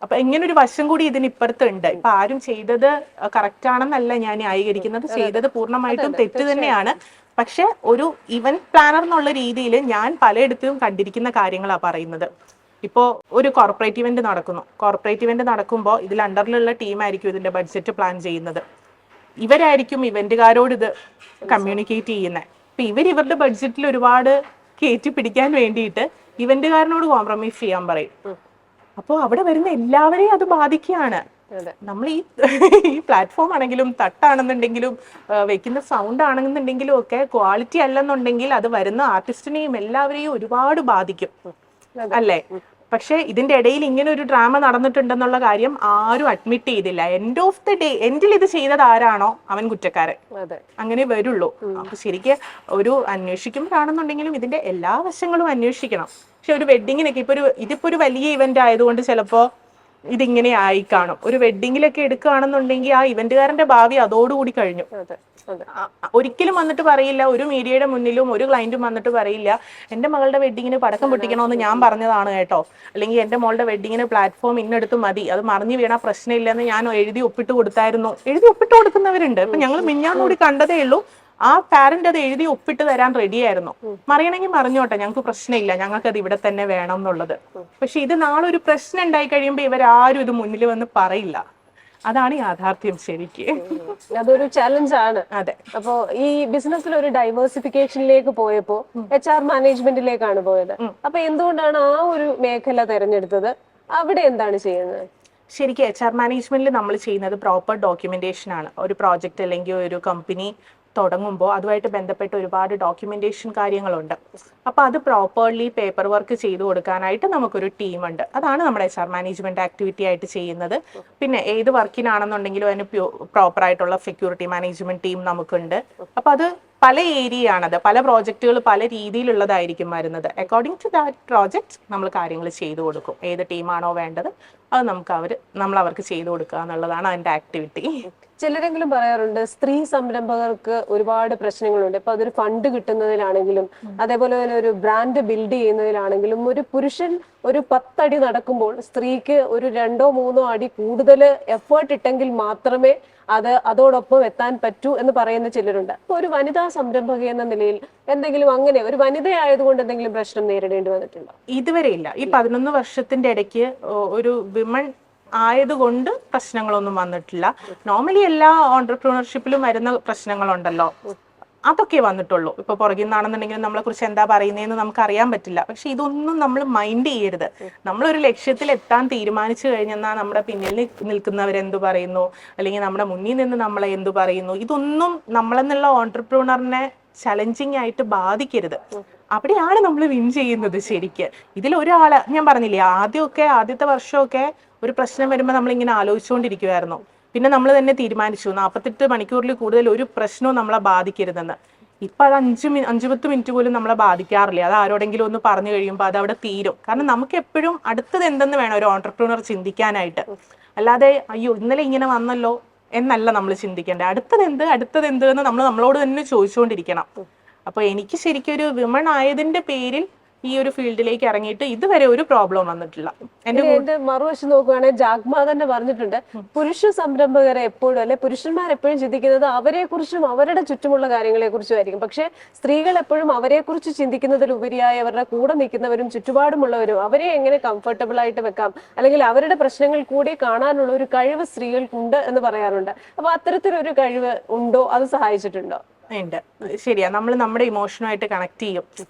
അപ്പൊ ഇങ്ങനൊരു വശം കൂടി ഇതിന് ഇപ്പുറത്തുണ്ട്. ഇപ്പൊ ആരും ചെയ്തത് കറക്റ്റ് ആണെന്നല്ല ഞാൻ ന്യായീകരിക്കുന്നത്, ചെയ്തത് പൂർണ്ണമായിട്ടും തെറ്റ് തന്നെയാണ്. പക്ഷെ ഒരു ഇവന്റ് പ്ലാനർ എന്നുള്ള രീതിയിൽ ഞാൻ പലയിടത്തും കണ്ടിരിക്കുന്ന കാര്യങ്ങളാണ് പറയുന്നത്. ഇപ്പോൾ ഒരു കോർപ്പറേറ്റ് ഇവന്റ് നടക്കുന്നു. കോർപ്പറേറ്റ് ഇവന്റ് നടക്കുമ്പോൾ ഇതിൽ അണ്ടറിലുള്ള ടീമായിരിക്കും ഇതിന്റെ ബഡ്ജറ്റ് പ്ലാൻ ചെയ്യുന്നത്. ഇവരായിരിക്കും ഇവന്റുകാരോട് ഇത് കമ്മ്യൂണിക്കേറ്റ് ചെയ്യുന്നത്. അപ്പൊ ഇവരുടെ ബഡ്ജറ്റിൽ ഒരുപാട് കയറ്റി പിടിക്കാൻ വേണ്ടിയിട്ട് ഇവന്റുകാരനോട് കോംപ്രമൈസ് ചെയ്യാൻ പറയും. അപ്പോൾ അവിടെ വരുന്ന എല്ലാവരെയും അത് ബാധിക്കുകയാണ്. നമ്മൾ ഈ പ്ലാറ്റ്ഫോം ആണെങ്കിലും തട്ടാണെന്നുണ്ടെങ്കിലും വെക്കുന്ന സൗണ്ട് ആണെന്നുണ്ടെങ്കിലും ഒക്കെ ക്വാളിറ്റി അല്ലെന്നുണ്ടെങ്കിൽ അത് വരുന്ന ആർട്ടിസ്റ്റിനെയും എല്ലാവരെയും ഒരുപാട് ബാധിക്കും അല്ലേ. പക്ഷെ ഇതിന്റെ ഇടയിൽ ഇങ്ങനെ ഒരു ഡ്രാമ നടന്നിട്ടുണ്ടെന്നുള്ള കാര്യം ആരും അഡ്മിറ്റ് ചെയ്തില്ല. എൻഡ് ഓഫ് ദി ഡേ എൻഡിൽ ഇത് ചെയ്തത് ആരാണോ അവൻ കുറ്റക്കാരൻ, അങ്ങനെ വരുള്ളൂ. അപ്പൊ ശരിക്കും ഒരു അന്വേഷിക്കുമ്പോഴാണെന്നുണ്ടെങ്കിലും ഇതിന്റെ എല്ലാ വശങ്ങളും അന്വേഷിക്കണം. പക്ഷെ ഒരു വെഡിങ്ങിനൊക്കെ ഇതിപ്പോ ഒരു വലിയ ഇവന്റ് ആയതുകൊണ്ട് ചിലപ്പോ ഇതിങ്ങനെ ആയി കാണും. ഒരു വെഡിങ്ങിലൊക്കെ എടുക്കുകയാണെന്നുണ്ടെങ്കിൽ ആ ഇവന്റുകാരന്റെ ഭാവി അതോടുകൂടി കഴിഞ്ഞു. ഒരിക്കലും വന്നിട്ട് പറയില്ല, ഒരു മീഡിയയുടെ മുന്നിലും ഒരു ക്ലയന്റും വന്നിട്ട് പറയില്ല എന്റെ മകളുടെ വെഡിങ്ങിന് പടക്കം പൊട്ടിക്കണമെന്ന് ഞാൻ പറഞ്ഞതാണ് കേട്ടോ, അല്ലെങ്കിൽ എന്റെ മോളുടെ വെഡിങ്ങിന് പ്ലാറ്റ്ഫോം ഇന്നെടുത്ത് മതി, അത് മറിഞ്ഞു വീണാ പ്രശ്നമില്ലെന്ന് ഞാൻ എഴുതി ഒപ്പിട്ട് കൊടുത്തായിരുന്നു. എഴുതി ഒപ്പിട്ട് കൊടുക്കുന്നവരുണ്ട്. ഇപ്പൊ ഞങ്ങൾ മിഞ്ഞാന്നൂടി കണ്ടതേ ഉള്ളൂ, ആ പാരന്റ് അത് എഴുതി ഒപ്പിട്ട് തരാൻ റെഡിയായിരുന്നു. മറിയണമെങ്കിൽ മറിഞ്ഞോട്ടെ, ഞങ്ങൾക്ക് പ്രശ്നമില്ല, ഞങ്ങൾക്ക് അത് ഇവിടെ തന്നെ വേണം എന്നുള്ളത്. പക്ഷെ ഇത് നാളെ ഒരു പ്രശ്നം ഉണ്ടായി കഴിയുമ്പോൾ ഇവരാരും ഇത് മുന്നിൽ വന്ന് പറയില്ല. അതാണ് യാഥാർത്ഥ്യം ശരിക്ക്. അതൊരു ചലഞ്ച് ആണ്. അതെ. അപ്പോ ഈ ബിസിനസ്സിൽ ഒരു ഡൈവേഴ്സിഫിക്കേഷനിലേക്ക് പോയപ്പോ HR മാനേജ്മെന്റിലേക്കാണ് പോയത്. അപ്പൊ എന്തുകൊണ്ടാണ് ആ ഒരു മേഖല തെരഞ്ഞെടുത്തത്? അവിടെ എന്താണ് ചെയ്യുന്നത്? ശരിക്കും HR മാനേജ്മെന്റിൽ നമ്മൾ ചെയ്യുന്നത് പ്രോപ്പർ ഡോക്യുമെന്റേഷൻ ആണ്. ഒരു പ്രോജക്റ്റ് അല്ലെങ്കിൽ ഒരു കമ്പനി തുടങ്ങുമ്പോൾ അതുമായിട്ട് ബന്ധപ്പെട്ട് ഒരുപാട് ഡോക്യുമെന്റേഷൻ കാര്യങ്ങളുണ്ട്. അപ്പോൾ അത് പ്രോപ്പർലി പേപ്പർ വർക്ക് ചെയ്തു കൊടുക്കാനായിട്ട് നമുക്കൊരു ടീമുണ്ട്. അതാണ് നമ്മുടെ HR മാനേജ്മെന്റ് ആക്ടിവിറ്റി ആയിട്ട് ചെയ്യുന്നത്. പിന്നെ ഏത് വർക്കിനാണെന്നുണ്ടെങ്കിലും അതിന് പ്രോപ്പറായിട്ടുള്ള സെക്യൂരിറ്റി മാനേജ്മെന്റ് ടീം നമുക്കുണ്ട്. അപ്പോൾ അത് പല ഏരിയയാണത്, പല പ്രോജക്റ്റുകൾ പല രീതിയിലുള്ളതായിരിക്കും വരുന്നത്. അക്കോർഡിംഗ് ടു ദാറ്റ് പ്രോജക്റ്റ് നമ്മൾ കാര്യങ്ങൾ ചെയ്തു കൊടുക്കും. ഏത് ടീമാണോ വേണ്ടത് അത് നമ്മൾ അവർക്ക് ചെയ്തു കൊടുക്കുക എന്നുള്ളതാണ് അതിന്റെ ആക്ടിവിറ്റി. ചിലരെങ്കിലും പറയാറുണ്ട് സ്ത്രീ സംരംഭകർക്ക് ഒരുപാട് പ്രശ്നങ്ങളുണ്ട്. ഇപ്പൊ അതൊരു ഫണ്ട് കിട്ടുന്നതിലാണെങ്കിലും അതേപോലെ തന്നെ ഒരു ബ്രാൻഡ് ബിൽഡ് ചെയ്യുന്നതിലാണെങ്കിലും ഒരു പുരുഷൻ ഒരു 10 അടി നടക്കുമ്പോൾ സ്ത്രീക്ക് ഒരു 2-3 അടി കൂടുതൽ എഫേർട്ട് ഇട്ടെങ്കിൽ മാത്രമേ അതോടൊപ്പം എത്താൻ പറ്റൂ എന്ന് പറയുന്ന ചിലരുണ്ട്. അപ്പൊ ഒരു വനിതാ സംരംഭക എന്ന നിലയിൽ എന്തെങ്കിലും അങ്ങനെ ഒരു വനിതയായതുകൊണ്ട് എന്തെങ്കിലും പ്രശ്നം നേരിടേണ്ടി വന്നിട്ടുണ്ടോ? ഇതുവരെ ഇല്ല. ഈ 11 വർഷത്തിന്റെ ഇടയ്ക്ക് ഒരു വിമൺ ആയതുകൊണ്ട് പ്രശ്നങ്ങളൊന്നും വന്നിട്ടില്ല. നോർമലി എല്ലാ ഓൺടർപ്രണർഷിപ്പിലും വരുന്ന പ്രശ്നങ്ങളുണ്ടല്ലോ, അതൊക്കെ വന്നിട്ടുള്ളൂ. ഇപ്പൊ പുറകിൽ നിന്നാണെന്നുണ്ടെങ്കിൽ നമ്മളെ കുറിച്ച് എന്താ പറയുന്നതെന്ന് നമുക്ക് അറിയാൻ പറ്റില്ല. പക്ഷെ ഇതൊന്നും നമ്മൾ മൈൻഡ് ചെയ്യരുത്. നമ്മളൊരു ലക്ഷ്യത്തിൽ എത്താൻ തീരുമാനിച്ചു കഴിഞ്ഞാൽ നമ്മുടെ പിന്നിൽ നിൽക്കുന്നവരെന്തു പറയുന്നു, അല്ലെങ്കിൽ നമ്മുടെ മുന്നിൽ നിന്ന് നമ്മളെ എന്തു പറയുന്നു, ഇതൊന്നും നമ്മളെന്നുള്ള ഓൺടർപ്രണറിനെ ചലഞ്ചിങ് ആയിട്ട് ബാധിക്കരുത്. അവിടെയാണ് നമ്മൾ വിൻ ചെയ്യുന്നത് ശരിക്ക്. ഇതിലൊരാള് ഞാൻ പറഞ്ഞില്ലേ, ആദ്യത്തെ വർഷമൊക്കെ ഒരു പ്രശ്നം വരുമ്പോൾ നമ്മളിങ്ങനെ ആലോചിച്ചുകൊണ്ടിരിക്കുമായിരുന്നു. പിന്നെ നമ്മൾ തന്നെ തീരുമാനിച്ചു 48 മണിക്കൂറിൽ കൂടുതൽ ഒരു പ്രശ്നവും നമ്മളെ ബാധിക്കരുതെന്ന്. ഇപ്പൊ അത് 5-10 മിനിറ്റ് പോലും നമ്മളെ ബാധിക്കാറില്ല. അത് ആരോടെങ്കിലും ഒന്ന് പറഞ്ഞു കഴിയുമ്പോൾ അത് അവിടെ തീരും. കാരണം നമുക്ക് എപ്പോഴും അടുത്തത് എന്തെന്ന് വേണം ഒരു ഓൺടർപ്രണർ ചിന്തിക്കാനായിട്ട്. അല്ലാതെ അയ്യോ ഇന്നലെ ഇങ്ങനെ വന്നല്ലോ എന്നല്ല നമ്മൾ ചിന്തിക്കേണ്ടത്. അടുത്തത് എന്ത് എന്ന് നമ്മളോട് തന്നെ ചോദിച്ചുകൊണ്ടിരിക്കണം. അപ്പൊ എനിക്ക് ശരിക്കും ഒരു വിമൺ ആയതിന്റെ പേരിൽ ഈ ഒരു ഫീൽഡിലേക്ക് ഇറങ്ങിയിട്ട് ഇതുവരെ ഒരു പ്രോബ്ലം വന്നിട്ടില്ല. എന്റെ മറുവശം നോക്കുകയാണെങ്കിൽ ജാഗ്മ തന്നെ പറഞ്ഞിട്ടുണ്ട്, പുരുഷ സംരംഭകരെ എപ്പോഴും അല്ലെ പുരുഷന്മാർ എപ്പോഴും ചിന്തിക്കുന്നത് അവരെ കുറിച്ചും അവരുടെ ചുറ്റുമുള്ള കാര്യങ്ങളെ കുറിച്ചും ആയിരിക്കും. പക്ഷെ സ്ത്രീകൾ എപ്പോഴും അവരെ കുറിച്ച് ചിന്തിക്കുന്നതിലുപരിയായി അവരുടെ കൂടെ നിൽക്കുന്നവരും ചുറ്റുപാടുമുള്ളവരും അവരെ എങ്ങനെ കംഫർട്ടബിൾ ആയിട്ട് വെക്കാം, അല്ലെങ്കിൽ അവരുടെ പ്രശ്നങ്ങൾ കൂടി കാണാനുള്ള ഒരു കഴിവ് സ്ത്രീകൾക്കുണ്ട് എന്ന് പറയാറുണ്ട്. അപ്പൊ അത്തരത്തിലൊരു കഴിവ് ഉണ്ടോ? അത് സഹായിച്ചിട്ടുണ്ടോ? ഉണ്ട്. ശരിയാ, നമ്മൾ നമ്മുടെ ഇമോഷനുമായിട്ട് കണക്ട് ചെയ്യും.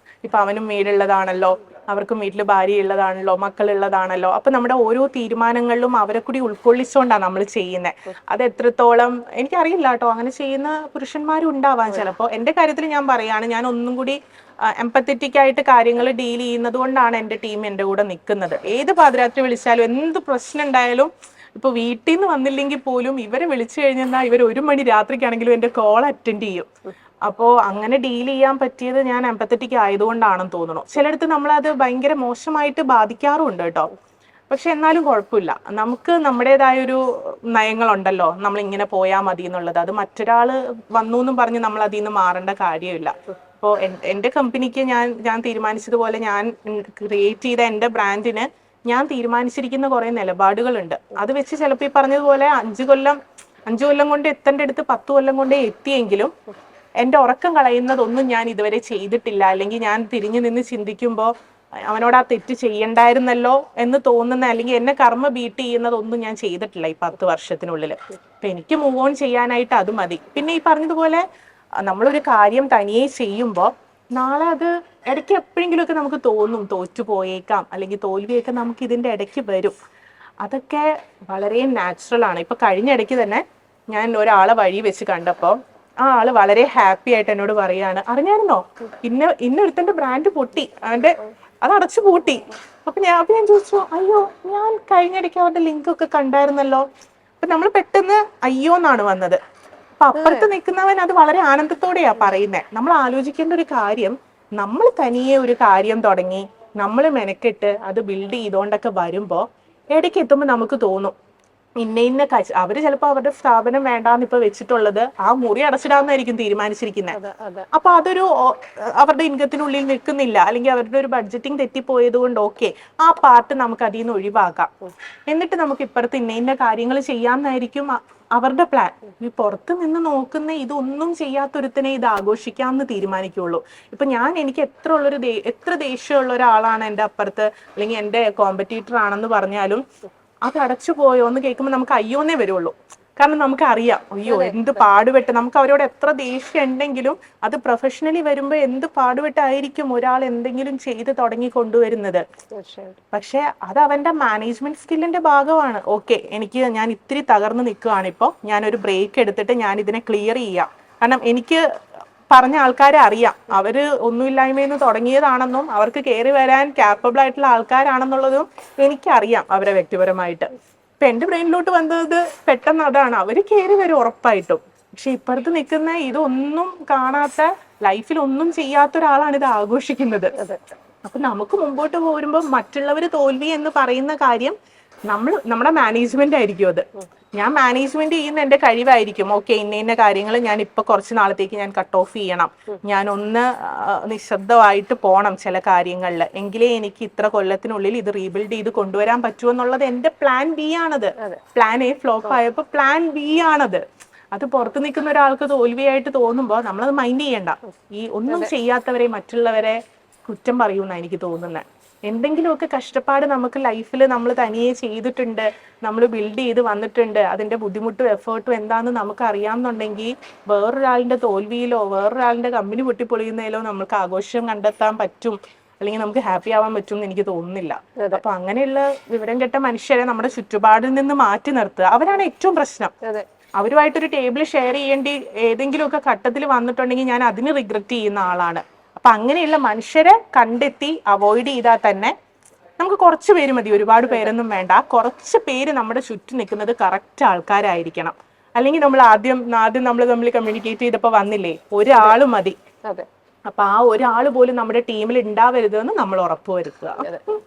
ഇപ്പൊ അവനും വീടുള്ളതാണല്ലോ, അവർക്കും വീട്ടിൽ ഭാര്യ ഉള്ളതാണല്ലോ, മക്കളുള്ളതാണല്ലോ. അപ്പൊ നമ്മുടെ ഓരോ തീരുമാനങ്ങളിലും അവരെ കൂടി ഉൾക്കൊള്ളിച്ചുകൊണ്ടാണ് നമ്മൾ ചെയ്യുന്നത്. അത് എത്രത്തോളം എനിക്കറിയില്ല കേട്ടോ, അങ്ങനെ ചെയ്യുന്ന പുരുഷന്മാരും ഉണ്ടാവാൻ ചിലപ്പോൾ. എൻ്റെ കാര്യത്തിൽ ഞാൻ പറയാണ്, ഞാൻ ഒന്നും കൂടി എംപത്തറ്റിക് ആയിട്ട് കാര്യങ്ങൾ ഡീൽ ചെയ്യുന്നത് കൊണ്ടാണ് എൻ്റെ ടീം എൻ്റെ കൂടെ നിൽക്കുന്നത്. ഏത് പാതിരാത്രി വിളിച്ചാലും എന്ത് പ്രശ്നം ഉണ്ടായാലും, ഇപ്പൊ വീട്ടിൽ നിന്ന് വന്നില്ലെങ്കിൽ പോലും ഇവരെ വിളിച്ചു കഴിഞ്ഞാൽ ഇവർ 1 മണി രാത്രിക്കാണെങ്കിലും എൻ്റെ കോൾ അറ്റൻഡ് ചെയ്യും. അപ്പോൾ അങ്ങനെ ഡീൽ ചെയ്യാൻ പറ്റിയത് ഞാൻ എംപത്തറ്റിക് ആയതുകൊണ്ടാണെന്ന് തോന്നുന്നു. ചിലടത്ത് നമ്മളത് ഭയങ്കര മോശമായിട്ട് ബാധിക്കാറുമുണ്ട് കേട്ടോ. പക്ഷെ എന്നാലും കുഴപ്പമില്ല, നമുക്ക് നമ്മുടേതായൊരു നയങ്ങളുണ്ടല്ലോ, നമ്മൾ ഇങ്ങനെ പോയാൽ മതി എന്നുള്ളത്. അത് മറ്റൊരാൾ വന്നു എന്നും പറഞ്ഞ് നമ്മൾ അതിൽ നിന്ന് മാറേണ്ട കാര്യമില്ല. അപ്പോൾ എൻ്റെ കമ്പനിക്ക് ഞാൻ തീരുമാനിച്ചതുപോലെ ഞാൻ ക്രിയേറ്റ് ചെയ്ത എൻ്റെ ബ്രാൻഡിന് ഞാൻ തീരുമാനിച്ചിരിക്കുന്ന കുറെ നിലപാടുകളുണ്ട്. അത് വെച്ച് ചിലപ്പോൾ ഈ പറഞ്ഞതുപോലെ 5 കൊല്ലം കൊണ്ട് എത്തേണ്ട അടുത്ത് 10 കൊല്ലം കൊണ്ടേ എത്തിയെങ്കിലും എൻ്റെ ഉറക്കം കളയുന്നതൊന്നും ഞാൻ ഇതുവരെ ചെയ്തിട്ടില്ല. അല്ലെങ്കിൽ ഞാൻ തിരിഞ്ഞു നിന്ന് ചിന്തിക്കുമ്പോൾ അവനോട് ആ തെറ്റ് ചെയ്യണ്ടായിരുന്നല്ലോ എന്ന് തോന്നുന്ന, അല്ലെങ്കിൽ എന്നെ കർമ്മ ബീറ്റ് ചെയ്യുന്നതൊന്നും ഞാൻ ചെയ്തിട്ടില്ല ഈ 10 വർഷത്തിനുള്ളിൽ. അപ്പൊ എനിക്ക് മൂവ് ഓൺ ചെയ്യാനായിട്ട് അത് മതി. പിന്നെ ഈ പറഞ്ഞതുപോലെ നമ്മളൊരു കാര്യം തനിയെ ചെയ്യുമ്പോൾ നാളെ അത് ഇടയ്ക്ക് എപ്പോഴെങ്കിലുമൊക്കെ നമുക്ക് തോന്നും തോറ്റു പോയേക്കാം, അല്ലെങ്കിൽ തോൽവിയൊക്കെ നമുക്ക് ഇതിൻ്റെ ഇടയ്ക്ക് വരും. അതൊക്കെ വളരെ നാച്ചുറൽ ആണ്. ഇപ്പൊ കഴിഞ്ഞ ഇടയ്ക്ക് തന്നെ ഞാൻ ഒരാളെ വഴി വെച്ച് കണ്ടപ്പോൾ ആ ആള് വളരെ ഹാപ്പി ആയിട്ട് എന്നോട് പറയാണ്, അറിഞ്ഞായിരുന്നോ ഇന്നൊരുത്തന്റെ ബ്രാൻഡ് പൊട്ടി, അത് അടച്ചു പൂട്ടി. അപ്പൊ ഞാൻ ചോദിച്ചു, അയ്യോ ഞാൻ കഴിഞ്ഞിടയ്ക്ക് അവരുടെ ലിങ്ക് ഒക്കെ കണ്ടായിരുന്നല്ലോ. അപ്പൊ നമ്മൾ പെട്ടെന്ന് അയ്യോ എന്നാണ് വന്നത്. അപ്പൊ അപ്പുറത്ത് നിൽക്കുന്നവൻ അത് വളരെ ആനന്ദത്തോടെയാ പറയുന്നത്. നമ്മൾ ആലോചിക്കേണ്ട ഒരു കാര്യം, നമ്മൾ തനിയെ ഒരു കാര്യം തുടങ്ങി നമ്മൾ മെനക്കെട്ട് അത് ബിൽഡ് ചെയ്തോണ്ടൊക്കെ വരുമ്പോ ഇടയ്ക്ക് എത്തുമ്പോൾ നമുക്ക് തോന്നും ഇന്ന അവര് ചിലപ്പോൾ അവരുടെ സ്ഥാപനം വേണ്ടാന്ന് ഇപ്പൊ വെച്ചിട്ടുള്ളത് ആ മുറി അടച്ചിടാന്നായിരിക്കും തീരുമാനിച്ചിരിക്കുന്നത്. അപ്പൊ അതൊരു അവരുടെ ഇൻകത്തിനുള്ളിൽ നിൽക്കുന്നില്ല, അല്ലെങ്കിൽ അവരുടെ ഒരു ബഡ്ജറ്റിംഗ് തെറ്റിപ്പോയത് കൊണ്ട് ഓക്കെ ആ പാർട്ട് നമുക്ക് അതിൽ നിന്ന് ഒഴിവാക്കാം, എന്നിട്ട് നമുക്ക് ഇപ്പുറത്ത് ഇന്ന കാര്യങ്ങൾ ചെയ്യാമെന്നായിരിക്കും അവരുടെ പ്ലാൻ. ഈ പുറത്ത് നിന്ന് നോക്കുന്ന ഇതൊന്നും ചെയ്യാത്തൊരുത്തനെ ഇത് ആഘോഷിക്കാമെന്ന് തീരുമാനിക്കുള്ളൂ. ഇപ്പൊ എനിക്ക് എത്ര ദേഷ്യമുള്ള ഒരാളാണ് എൻ്റെ അപ്പുറത്ത്, അല്ലെങ്കിൽ എൻ്റെ കോമ്പറ്റീറ്റർ ആണെന്ന് പറഞ്ഞാലും അത് അടച്ചു പോയോ എന്ന് കേൾക്കുമ്പോൾ നമുക്ക് അയ്യോന്നേ വരുള്ളൂ. കാരണം നമുക്കറിയാം അയ്യോ എന്ത് പാടുപെട്ട്, നമുക്ക് അവരോട് എത്ര ദേഷ്യം ഉണ്ടെങ്കിലും അത് പ്രൊഫഷണലി വരുമ്പോൾ എന്ത് പാടുപെട്ടായിരിക്കും ഒരാൾ എന്തെങ്കിലും ചെയ്ത് തുടങ്ങി കൊണ്ടുവരുന്നത്. പക്ഷെ അത് അവന്റെ മാനേജ്മെന്റ് സ്കില്ലിന്റെ ഭാഗമാണ്. ഓക്കെ, ഞാൻ ഇത്തിരി തകർന്ന് നിൽക്കുകയാണ്, ഇപ്പോൾ ഞാനൊരു ബ്രേക്ക് എടുത്തിട്ട് ഞാൻ ഇതിനെ ക്ലിയർ ചെയ്യാം. കാരണം എനിക്ക് പറഞ്ഞ ആൾക്കാരെ അറിയാം, അവര് ഒന്നുമില്ലായ്മയെന്ന് തുടങ്ങിയതാണെന്നും അവർക്ക് കയറി വരാൻ ക്യാപ്പബിൾ ആയിട്ടുള്ള ആൾക്കാരാണെന്നുള്ളതും എനിക്കറിയാം അവരെ വ്യക്തിപരമായിട്ട്. ഇപ്പൊ എന്റെ ബ്രെയിനിലോട്ട് വന്നത് പെട്ടെന്ന് അതാണ്, അവര് കയറി വരും ഉറപ്പായിട്ടും. പക്ഷെ ഇപ്പുറത്ത് നിൽക്കുന്ന ഇതൊന്നും കാണാത്ത, ലൈഫിൽ ഒന്നും ചെയ്യാത്ത ഒരാളാണ് ഇത് ആഘോഷിക്കുന്നത്. അപ്പൊ നമുക്ക് മുമ്പോട്ട് പോരുമ്പോൾ മറ്റുള്ളവർ തോൽവി എന്ന് പറയുന്ന കാര്യം നമ്മുടെ മാനേജ്മെന്റ് ആയിരിക്കും അത്. ഞാൻ മാനേജ്മെന്റ് ചെയ്യുന്ന എന്റെ കഴിവായിരിക്കും. ഓക്കെ, ഇന്ന കാര്യങ്ങൾ ഞാൻ ഇപ്പൊ കുറച്ച് നാളത്തേക്ക് ഞാൻ കട്ട് ഓഫ് ചെയ്യണം, ഞാൻ ഒന്ന് നിശബ്ദമായിട്ട് പോണം ചില കാര്യങ്ങളിൽ, എങ്കിലേ എനിക്ക് ഇത്ര കൊല്ലത്തിനുള്ളിൽ ഇത് റീബിൽഡ് ചെയ്ത് കൊണ്ടുവരാൻ പറ്റുമെന്നുള്ളത് എന്റെ പ്ലാൻ ബി ആണത്. പ്ലാൻ എ ഫ്ലോപ്പ് ആയപ്പോൾ പ്ലാൻ ബി ആണത്. അത് പുറത്ത് നിൽക്കുന്ന ഒരാൾക്ക് തോൽവിയായിട്ട് തോന്നുമ്പോൾ നമ്മളത് മൈൻഡ് ചെയ്യണ്ട. ഈ ഒന്നും ചെയ്യാത്തവരെ, മറ്റുള്ളവരെ കുറ്റം പറയുമെന്നാണ് എനിക്ക് തോന്നുന്നത്. എന്തെങ്കിലുമൊക്കെ കഷ്ടപ്പാട് നമുക്ക് ലൈഫിൽ നമ്മൾ തനിയെ ചെയ്തിട്ടുണ്ട്, നമ്മൾ ബിൽഡ് ചെയ്ത് വന്നിട്ടുണ്ട്, അതിന്റെ ബുദ്ധിമുട്ടും എഫേർട്ടും എന്താണെന്ന് നമുക്ക് അറിയാമെന്നുണ്ടെങ്കിൽ വേറൊരാളിന്റെ തോൽവിയിലോ വേറൊരാളിന്റെ കമ്പനി പൊട്ടിപ്പൊളിയുന്നതിലോ നമുക്ക് ആഘോഷം കണ്ടെത്താൻ പറ്റും, അല്ലെങ്കിൽ നമുക്ക് ഹാപ്പി ആവാൻ പറ്റും എന്ന് എനിക്ക് തോന്നുന്നില്ല. അപ്പൊ അങ്ങനെയുള്ള വിവരം കെട്ട മനുഷ്യരെ നമ്മുടെ ചുറ്റുപാടിൽ നിന്ന് മാറ്റി നിർത്തുക, അവരാണ് ഏറ്റവും പ്രശ്നം. അവരുമായിട്ടൊരു ടേബിൾ ഷെയർ ചെയ്യേണ്ടി ഏതെങ്കിലുമൊക്കെ ഘട്ടത്തിൽ വന്നിട്ടുണ്ടെങ്കിൽ ഞാൻ അതിന് റിഗ്രറ്റ് ചെയ്യുന്ന ആളാണ്. അപ്പൊ അങ്ങനെയുള്ള മനുഷ്യരെ കണ്ടെത്തി അവോയ്ഡ് ചെയ്താൽ തന്നെ നമുക്ക് കുറച്ച് പേര് മതി, ഒരുപാട് പേരൊന്നും വേണ്ട. കുറച്ച് പേര് നമ്മുടെ ചുറ്റും നിൽക്കുന്നത് കറക്റ്റ് ആൾക്കാരായിരിക്കണം. അല്ലെങ്കിൽ നമ്മൾ ആദ്യം നമ്മൾ തമ്മിൽ കമ്മ്യൂണിക്കേറ്റ് ചെയ്തപ്പോൾ വന്നില്ലേ, ഒരാൾ മതി. അപ്പൊ ആ ഒരാൾ പോലും നമ്മുടെ ടീമിൽ ഉണ്ടാവരുത് എന്ന് നമ്മൾ ഉറപ്പുവരുത്തുക.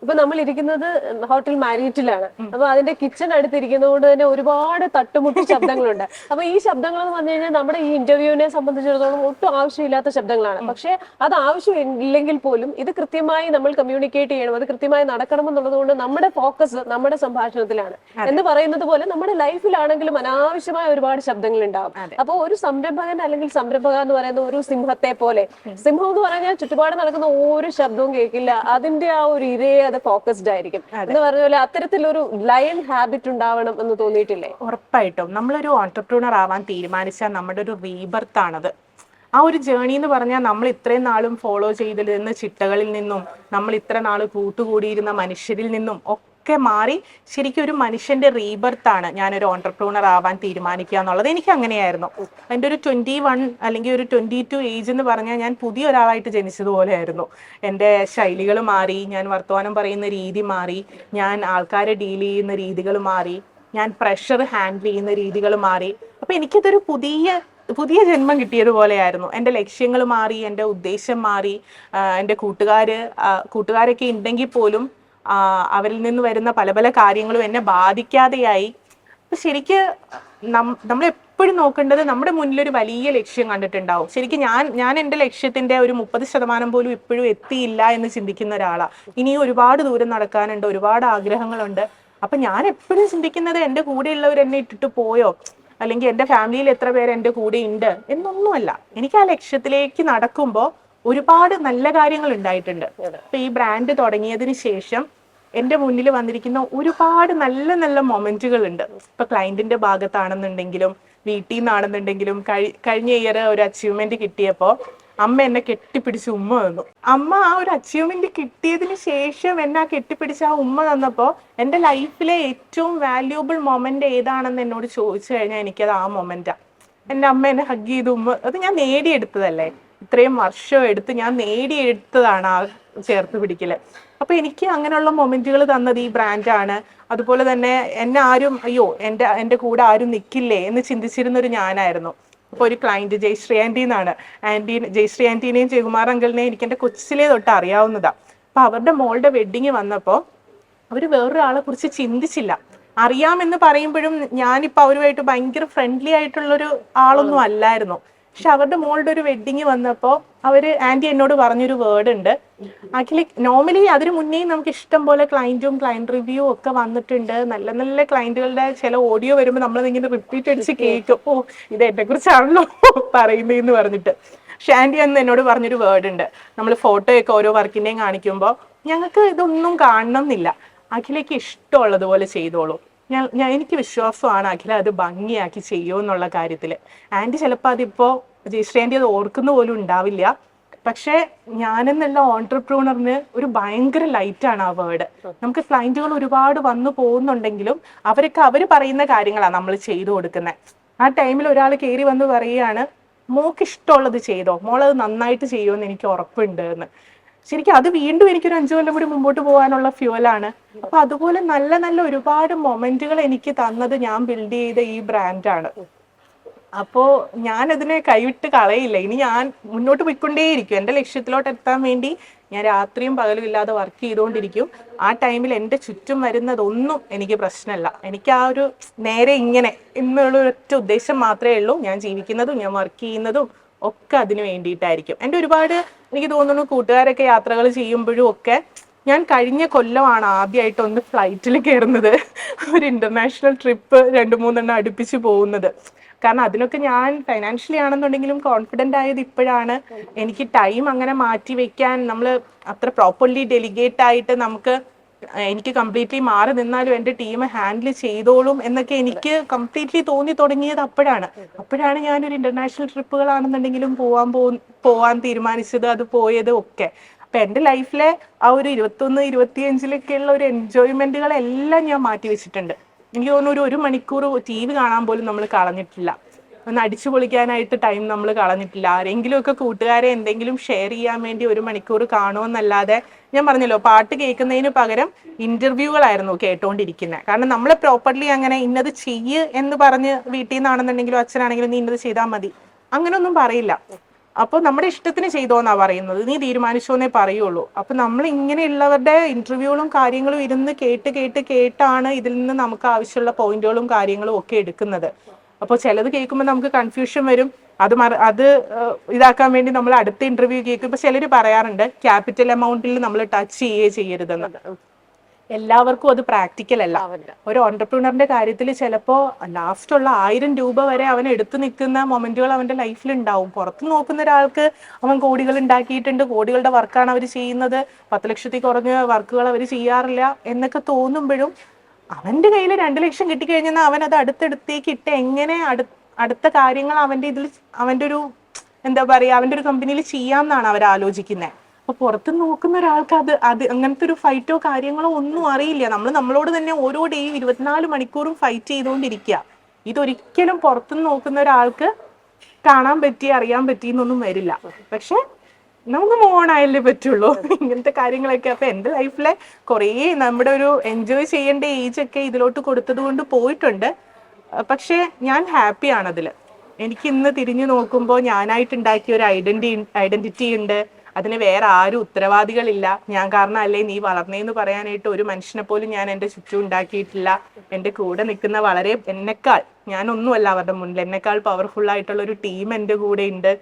ഇപ്പൊ നമ്മൾ ഇരിക്കുന്നത് ഹോട്ടൽ മാരിയറ്റിലാണ്. അപ്പൊ അതിന്റെ കിച്ചൺ അടുത്തിരിക്കുന്നത് കൊണ്ട് തന്നെ ഒരുപാട് തട്ടുമുട്ടി ശബ്ദങ്ങളുണ്ട്. അപ്പൊ ഈ ശബ്ദങ്ങൾ എന്ന് പറഞ്ഞു കഴിഞ്ഞാൽ നമ്മുടെ ഈ ഇന്റർവ്യൂവിനെ സംബന്ധിച്ചിടത്തോളം ഒട്ടും ആവശ്യമില്ലാത്ത ശബ്ദങ്ങളാണ്. പക്ഷെ അത് ആവശ്യമില്ലെങ്കിൽ പോലും ഇത് കൃത്യമായി നമ്മൾ കമ്മ്യൂണിക്കേറ്റ് ചെയ്യണം, അത് കൃത്യമായി നടക്കണം എന്നുള്ളത് കൊണ്ട് നമ്മുടെ ഫോക്കസ് നമ്മുടെ സംഭാഷണത്തിലാണ്. എന്ന് പറയുന്നത് പോലെ നമ്മുടെ ലൈഫിലാണെങ്കിലും അനാവശ്യമായ ഒരുപാട് ശബ്ദങ്ങൾ ഉണ്ടാവും. അപ്പൊ ഒരു സംരംഭകൻ അല്ലെങ്കിൽ സംരംഭക എന്ന് പറയുന്ന ഒരു സിംഹത്തെ പോലെ, സിംഹം എന്ന് പറഞ്ഞാൽ ചുറ്റുപാട് നടക്കുന്ന ഓരോ ശബ്ദവും കേൾക്കില്ല, അതിന്റെ ആ ഒരു ഇരയെ അത് ഫോക്കസ്ഡ് ആയിരിക്കും എന്ന് പറഞ്ഞ പോലെ അത്തരത്തിലൊരു ലയൺ ഹാബിറ്റ് ഉണ്ടാവണം എന്ന് തോന്നിയിട്ടില്ലേ? ഉറപ്പായിട്ടും. നമ്മളൊരു ഓൺടർപ്രണർ ആവാൻ തീരുമാനിച്ചാൽ നമ്മുടെ ഒരു റീബർത്ത് ആണത്. ആ ഒരു ജേണി എന്ന് പറഞ്ഞാൽ നമ്മൾ ഇത്രയും നാളും ഫോളോ ചെയ്തിരുന്ന ചിട്ടകളിൽ നിന്നും, നമ്മൾ ഇത്ര നാൾ കൂട്ടുകൂടിയിരുന്ന മനുഷ്യരിൽ നിന്നും ഒക്കെ മാറി ശരിക്കും ഒരു മനുഷ്യന്റെ റീബർത്താണ് ഞാനൊരു ഓൺടർപ്രണർ ആവാൻ തീരുമാനിക്കുക എന്നുള്ളത്. എനിക്ക് അങ്ങനെയായിരുന്നു. എൻ്റെ ഒരു 21 അല്ലെങ്കിൽ ഒരു 22 ഏജ് എന്ന് പറഞ്ഞാൽ ഞാൻ പുതിയ ഒരാളായിട്ട് ജനിച്ചതുപോലെയായിരുന്നു. എൻ്റെ ശൈലികൾ മാറി, ഞാൻ വർത്തമാനം പറയുന്ന രീതി മാറി, ഞാൻ ആൾക്കാരെ ഡീൽ ചെയ്യുന്ന രീതികൾ മാറി, ഞാൻ പ്രഷർ ഹാൻഡിൽ ചെയ്യുന്ന രീതികൾ മാറി. അപ്പൊ എനിക്കതൊരു പുതിയ ജന്മം കിട്ടിയതുപോലെയായിരുന്നു. എൻ്റെ ലക്ഷ്യങ്ങൾ മാറി, എൻ്റെ ഉദ്ദേശം മാറി. എൻ്റെ കൂട്ടുകാരൊക്കെ ഉണ്ടെങ്കിൽ പോലും അവരിൽ നിന്ന് വരുന്ന പല പല കാര്യങ്ങളും എന്നെ ബാധിക്കാതെയായി. അപ്പൊ ശരിക്ക് നമ്മൾ എപ്പോഴും നോക്കേണ്ടത്, നമ്മുടെ മുന്നിലൊരു വലിയ ലക്ഷ്യം കണ്ടിട്ടുണ്ടാവും. ശരിക്കും ഞാൻ എൻ്റെ ലക്ഷ്യത്തിന്റെ ഒരു 30% പോലും ഇപ്പോഴും എത്തിയില്ല എന്ന് ചിന്തിക്കുന്ന ഒരാളാണ്. ഇനിയും ഒരുപാട് ദൂരം നടക്കാനുണ്ട്, ഒരുപാട് ആഗ്രഹങ്ങളുണ്ട്. അപ്പൊ ഞാൻ എപ്പോഴും ചിന്തിക്കുന്നത് എൻ്റെ കൂടെയുള്ളവർ എന്നെ ഇട്ടിട്ട് പോയോ, അല്ലെങ്കിൽ എൻ്റെ ഫാമിലിയിൽ എത്ര പേര് എൻ്റെ കൂടെ ഉണ്ട് എന്നൊന്നുമല്ല. എനിക്ക് ആ ലക്ഷ്യത്തിലേക്ക് നടക്കുമ്പോൾ ഒരുപാട് നല്ല കാര്യങ്ങൾ ഉണ്ടായിട്ടുണ്ട്. ഇപ്പൊ ഈ ബ്രാൻഡ് തുടങ്ങിയതിന് ശേഷം എൻ്റെ മുന്നിൽ വന്നിരിക്കുന്ന ഒരുപാട് നല്ല നല്ല മൊമെന്റുകൾ ഉണ്ട്. ഇപ്പൊ ക്ലയന്റിന്റെ ഭാഗത്താണെന്നുണ്ടെങ്കിലും വീട്ടിൽ നിന്നാണെന്നുണ്ടെങ്കിലും. കഴിഞ്ഞ ഇയർ ഒരു അച്ചീവ്മെന്റ് കിട്ടിയപ്പോൾ അമ്മ എന്നെ കെട്ടിപ്പിടിച്ച് ഉമ്മ തന്നു. അമ്മ ആ ഒരു അച്ചീവ്മെന്റ് കിട്ടിയതിന് ശേഷം എന്നെ ആ കെട്ടിപ്പിടിച്ച് ആ ഉമ്മ തന്നപ്പോൾ എൻ്റെ ലൈഫിലെ ഏറ്റവും വാല്യൂബിൾ മൊമെന്റ് ഏതാണെന്ന് എന്നോട് ചോദിച്ചു കഴിഞ്ഞാൽ എനിക്കത് ആ മൊമെന്റാ. എൻ്റെ അമ്മ എന്നെ ഹഗ് ചെയ്ത് ഉമ്മ, അത് ഞാൻ നേടിയെടുത്തതല്ലേ, ഇത്രയും വർഷം എടുത്ത് ഞാൻ നേടിയെടുത്തതാണ് ആ ചേർത്ത് പിടിക്കല്. അപ്പൊ എനിക്ക് അങ്ങനെയുള്ള മൊമെന്റുകൾ തന്നത് ഈ ബ്രാൻഡാണ്. അതുപോലെ തന്നെ എന്നെ ആരും അയ്യോ എൻ്റെ കൂടെ ആരും നിൽക്കില്ലേ എന്ന് ചിന്തിച്ചിരുന്ന ഒരു ഞാനായിരുന്നു. അപ്പോൾ ഒരു ക്ലയന്റ് ജയശ്രീ ആൻറ്റി എന്നാണ്. ജയശ്രീ ആൻറ്റീനെയും ജയകുമാർ അങ്കിളിനെയും എനിക്ക് എൻ്റെ കൊച്ചിലേ തൊട്ട് അറിയാവുന്നതാണ്. അപ്പൊ അവരുടെ മോളുടെ വെഡിങ് വന്നപ്പോൾ അവർ വേറൊരാളെ കുറിച്ച് ചിന്തിച്ചില്ല. അറിയാമെന്ന് പറയുമ്പോഴും ഞാനിപ്പോൾ അവരുമായിട്ട് ഭയങ്കര ഫ്രണ്ട്ലി ആയിട്ടുള്ളൊരു ആളൊന്നും അല്ലായിരുന്നു. പക്ഷെ അവരുടെ മോളുടെ ഒരു വെഡിങ് വന്നപ്പോൾ ആന്റി എന്നോട് പറഞ്ഞൊരു വേർഡ് ഉണ്ട്, ആക്ച്വലി നോർമലി അതിന് മുന്നേ നമുക്ക് ഇഷ്ടം പോലെ ക്ലയന്റ് റിവ്യൂ ഒക്കെ വന്നിട്ടുണ്ട്. നല്ല നല്ല ക്ലയന്റുകളുടെ ചില ഓഡിയോ വരുമ്പോൾ നമ്മൾ ഇങ്ങനെ റിപ്പീറ്റ് അടിച്ച് കേൾക്കും, ഓ ഇത് എന്നെ കുറിച്ചാണല്ലോ പറയുന്നതെന്ന് പറഞ്ഞിട്ട്. പക്ഷെ ആന്റി അന്ന് എന്നോട് പറഞ്ഞൊരു വേർഡ് ഉണ്ട്, നമ്മൾ ഫോട്ടോയൊക്കെ ഓരോ വർക്കിന്റെയും കാണിക്കുമ്പോൾ ഞങ്ങൾക്ക് ഇതൊന്നും കാണണം എന്നില്ല, അഖിലേക്ക് ഇഷ്ടമുള്ളതുപോലെ ചെയ്തോളൂ. എനിക്ക് വിശ്വാസമാണ് അഖില അത് ഭംഗിയാക്കി ചെയ്യുമെന്നുള്ള കാര്യത്തിൽ. ആന്റി ചിലപ്പോൾ അതിപ്പോൾ ജയശ്രീ ആന്റി അത് ഓർക്കുന്ന പോലും ഉണ്ടാവില്ല. പക്ഷേ ഞാനെന്നുള്ള ഓൺട്രപ്രൂണറിന് ഒരു ഭയങ്കര ലൈറ്റാണ് ആ വേർഡ്. നമുക്ക് ക്ലയന്റുകൾ ഒരുപാട് വന്നു പോകുന്നുണ്ടെങ്കിലും അവർ പറയുന്ന കാര്യങ്ങളാണ് നമ്മൾ ചെയ്തു കൊടുക്കുന്നത്. ആ ടൈമിൽ ഒരാൾ കയറി വന്ന് പറയുകയാണ്, മോക്ക് ഇഷ്ടമുള്ളത് ചെയ്തോ, മോളത് നന്നായിട്ട് ചെയ്യുമെന്ന് എനിക്ക് ഉറപ്പുണ്ട് എന്ന്. ശരിക്കും അത് വീണ്ടും എനിക്കൊരു 5 കൊല്ലം കൂടി മുമ്പോട്ട് പോകാനുള്ള ഫ്യൂവലാണ്. അപ്പൊ അതുപോലെ നല്ല നല്ല ഒരുപാട് മൊമെന്റുകൾ എനിക്ക് തന്നത് ഞാൻ ബിൽഡ് ചെയ്ത ഈ ബ്രാൻഡാണ്. അപ്പോൾ ഞാൻ അതിനെ കൈവിട്ട് കളയില്ല. ഇനി ഞാൻ മുന്നോട്ട് പോയിക്കൊണ്ടേയിരിക്കും. എൻ്റെ ലക്ഷ്യത്തിലോട്ട് എത്താൻ വേണ്ടി ഞാൻ രാത്രിയും പകലും ഇല്ലാതെ വർക്ക് ചെയ്തുകൊണ്ടിരിക്കും. ആ ടൈമിൽ എൻ്റെ ചുറ്റും വരുന്നതൊന്നും എനിക്ക് പ്രശ്നമല്ല. എനിക്ക് ആ ഒരു നേരെ ഇങ്ങനെ എന്നുള്ള ഒരൊറ്റ ഉദ്ദേശം മാത്രമേ ഉള്ളൂ. ഞാൻ ജീവിക്കുന്നതും ഞാൻ വർക്ക് ചെയ്യുന്നതും ഒക്കെ അതിന് വേണ്ടിയിട്ടായിരിക്കും. എൻ്റെ ഒരുപാട് എനിക്ക് തോന്നുന്നു കൂട്ടുകാരൊക്കെ യാത്രകൾ ചെയ്യുമ്പോഴും ഒക്കെ ഞാൻ കഴിഞ്ഞ കൊല്ലമാണ് ആദ്യമായിട്ടൊന്ന് ഫ്ലൈറ്റിൽ കയറുന്നത്, ഒരു ഇന്റർനാഷണൽ ട്രിപ്പ് 2-3 അടുപ്പിച്ച് പോകുന്നത്. കാരണം അതിനൊക്കെ ഞാൻ ഫൈനാൻഷ്യലി ആണെന്നുണ്ടെങ്കിലും കോൺഫിഡൻ്റ് ആയത് ഇപ്പോഴാണ്. എനിക്ക് ടൈം അങ്ങനെ മാറ്റി വെക്കാൻ നമ്മൾ അത്ര പ്രോപ്പർലി ഡെലിഗേറ്റ് ആയിട്ട് എനിക്ക് കംപ്ലീറ്റ്ലി മാറി നിന്നാലും എൻ്റെ ടീം ഹാൻഡിൽ ചെയ്തോളും എന്നൊക്കെ എനിക്ക് കംപ്ലീറ്റ്ലി തോന്നി തുടങ്ങിയത് അപ്പോഴാണ് ഞാനൊരു ഇന്റർനാഷണൽ ട്രിപ്പുകളാണെന്നുണ്ടെങ്കിലും പോവാൻ തീരുമാനിച്ചത്, അത് പോയത് ഒക്കെ. അപ്പൊ എൻ്റെ ലൈഫിലെ ആ ഒരു 21-25 ഉള്ള ഒരു എൻജോയ്മെന്റുകളെല്ലാം ഞാൻ മാറ്റി വെച്ചിട്ടുണ്ട്. എനിക്ക് തോന്നുന്നു ഒരു മണിക്കൂർ TV കാണാൻ പോലും നമ്മൾ കളഞ്ഞിട്ടില്ല, ഒന്ന് അടിച്ചു പൊളിക്കാനായിട്ട് ടൈം നമ്മൾ കളഞ്ഞിട്ടില്ല. ആരെങ്കിലും ഒക്കെ കൂട്ടുകാരെ എന്തെങ്കിലും ഷെയർ ചെയ്യാൻ വേണ്ടി 1 മണിക്കൂർ കാണുമെന്നല്ലാതെ, ഞാൻ പറഞ്ഞല്ലോ പാട്ട് കേൾക്കുന്നതിന് പകരം ഇന്റർവ്യൂകളായിരുന്നു കേട്ടോണ്ടിരിക്കുന്നത്. കാരണം നമ്മൾ പ്രോപ്പർലി അങ്ങനെ ഇന്നത് ചെയ്യ് എന്ന് പറഞ്ഞ് വീട്ടിൽ നിന്നാണെന്നുണ്ടെങ്കിലും അച്ഛനാണെങ്കിലും നീ ഇന്നത് ചെയ്താൽ മതി അങ്ങനെയൊന്നും പറയില്ല. അപ്പോൾ നമ്മുടെ ഇഷ്ടത്തിന് ചെയ്തോന്നാ പറയുന്നത്, നീ തീരുമാനിച്ചോന്നേ പറയുള്ളൂ. അപ്പൊ നമ്മൾ ഇങ്ങനെയുള്ളവരുടെ ഇന്റർവ്യൂകളും കാര്യങ്ങളും ഇരുന്ന് കേട്ടാണ് ഇതിൽ നിന്ന് നമുക്ക് ആവശ്യമുള്ള പോയിന്റുകളും കാര്യങ്ങളും ഒക്കെ എടുക്കുന്നത്. അപ്പോൾ ചിലത് കേൾക്കുമ്പോൾ നമുക്ക് കൺഫ്യൂഷൻ വരും. അത് ഇതാക്കാൻ വേണ്ടി നമ്മൾ അടുത്ത ഇന്റർവ്യൂ കേൾക്കും. ഇപ്പൊ ചിലർ പറയാറുണ്ട് ക്യാപിറ്റൽ എമൗണ്ടിൽ നമ്മൾ ടച്ച് ചെയ്യരുതെന്ന്. എല്ലാവർക്കും അത് പ്രാക്ടിക്കൽ അല്ല. ഒരു ഓൺടർപ്രണറിന്റെ കാര്യത്തിൽ ചിലപ്പോൾ ലാസ്റ്റ് ഉള്ള 1000 രൂപ വരെ അവൻ എടുത്തു നിൽക്കുന്ന മൊമെന്റുകൾ അവന്റെ ലൈഫിൽ ഉണ്ടാവും. പുറത്ത് നോക്കുന്ന ഒരാൾക്ക് അവൻ കോടികൾ ഉണ്ടാക്കിയിട്ടുണ്ട്, കോടികളുടെ വർക്കാണ് അവർ ചെയ്യുന്നത്, 10 ലക്ഷത്തിൽ കുറഞ്ഞ വർക്കുകൾ അവർ ചെയ്യാറില്ല എന്നൊക്കെ തോന്നുമ്പോഴും അവന്റെ കയ്യിൽ 2 ലക്ഷം കിട്ടിക്കഴിഞ്ഞാൽ അവൻ അത് അടുത്തടുത്തേക്ക് ഇട്ട് എങ്ങനെ അടുത്ത കാര്യങ്ങൾ അവന്റെ ഒരു എന്താ പറയാ അവന്റെ ഒരു കമ്പനിയിൽ ചെയ്യാമെന്നാണ് അവർ ആലോചിക്കുന്നത്. അപ്പൊ പുറത്ത് നോക്കുന്ന ഒരാൾക്ക് അത് അങ്ങനത്തെ ഒരു ഫൈറ്റോ കാര്യങ്ങളോ ഒന്നും അറിയില്ല. നമ്മളോട് തന്നെ ഓരോ ഡേയും 24 മണിക്കൂറും ഫൈറ്റ് ചെയ്തുകൊണ്ടിരിക്കുക. ഇതൊരിക്കലും പുറത്തുനിന്ന് നോക്കുന്ന ഒരാൾക്ക് കാണാൻ പറ്റി അറിയാൻ പറ്റിയെന്നൊന്നും വരില്ല. പക്ഷെ നമുക്ക് മോണായാലേ പറ്റുള്ളൂ ഇങ്ങനത്തെ കാര്യങ്ങളൊക്കെ. അപ്പൊ എൻ്റെ ലൈഫിലെ കുറേ നമ്മുടെ ഒരു എൻജോയ് ചെയ്യേണ്ട ഏജ് ഒക്കെ ഇതിലോട്ട് കൊടുത്തത് കൊണ്ട് പോയിട്ടുണ്ട്. പക്ഷെ ഞാൻ ഹാപ്പിയാണ് അതിൽ. എനിക്ക് ഇന്ന് തിരിഞ്ഞു നോക്കുമ്പോൾ ഞാനായിട്ട് ഉണ്ടാക്കിയ ഒരു ഐഡന്റിറ്റി ഉണ്ട്. അതിന് വേറെ ആരും ഉത്തരവാദികളില്ല. ഞാൻ കാരണം അല്ലേ നീ വളർന്നേന്ന് പറയാനായിട്ട് ഒരു മനുഷ്യനെ പോലും ഞാൻ എൻ്റെ ചുറ്റും ഉണ്ടാക്കിയിട്ടില്ല. എൻ്റെ കൂടെ നിൽക്കുന്ന ഞാനൊന്നുമല്ല അവരുടെ മുന്നിൽ, എന്നെക്കാൾ പവർഫുൾ ആയിട്ടുള്ള ഒരു ടീം എൻ്റെ കൂടെ ഉണ്ട്.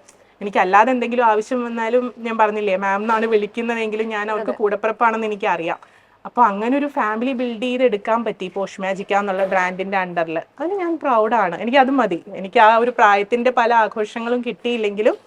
എനിക്കല്ലാതെ എന്തെങ്കിലും ആവശ്യം വന്നാലും ഞാൻ പറഞ്ഞില്ലേ മാം എന്നാണ് വിളിക്കുന്നതെങ്കിലും ഞാൻ അവർക്ക് കൂടപ്പിറപ്പാണെന്ന് എനിക്കറിയാം. അപ്പൊ അങ്ങനെ ഒരു ഫാമിലി ബിൽഡ് ചെയ്തെടുക്കാൻ പറ്റി പോഷ് മാജിക്ക എന്നുള്ള ബ്രാൻഡിന്റെ അണ്ടറിൽ. അതിന് ഞാൻ പ്രൗഡാണ്. എനിക്ക് അത് മതി. എനിക്ക് ആ ഒരു പ്രായത്തിന്റെ പല ആഘോഷങ്ങളും കിട്ടിയില്ലെങ്കിലും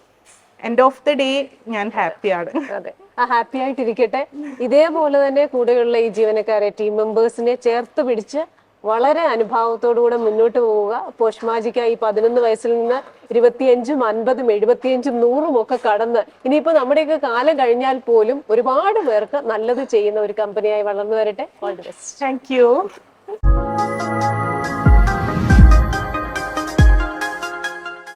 എൻഡ് ഓഫ് ദി ഡേ ഞാൻ ഹാപ്പിയാണ്. അതെ, ആ ഹാപ്പി ആയിട്ടിരിക്കട്ടെ. ഇതേപോലെ തന്നെ കൂടെയുള്ള ഈ ജീവനക്കാരെ, ടീം മെമ്പേഴ്സിനെ ചേർത്ത് പിടിച്ച് വളരെ അനുഭാവത്തോടുകൂടെ മുന്നോട്ട് പോവുക. പോഷ് മാജിക്ക ഈ 11 വയസ്സിൽ നിന്ന് 25, 50, 75, 100 ഒക്കെ കടന്ന് ഇനിയിപ്പോ നമ്മുടെയൊക്കെ കാലം കഴിഞ്ഞാൽ പോലും ഒരുപാട് പേർക്ക് നല്ലത് ചെയ്യുന്ന ഒരു കമ്പനിയായി വളർന്നു വരട്ടെ. All the best. Thank you.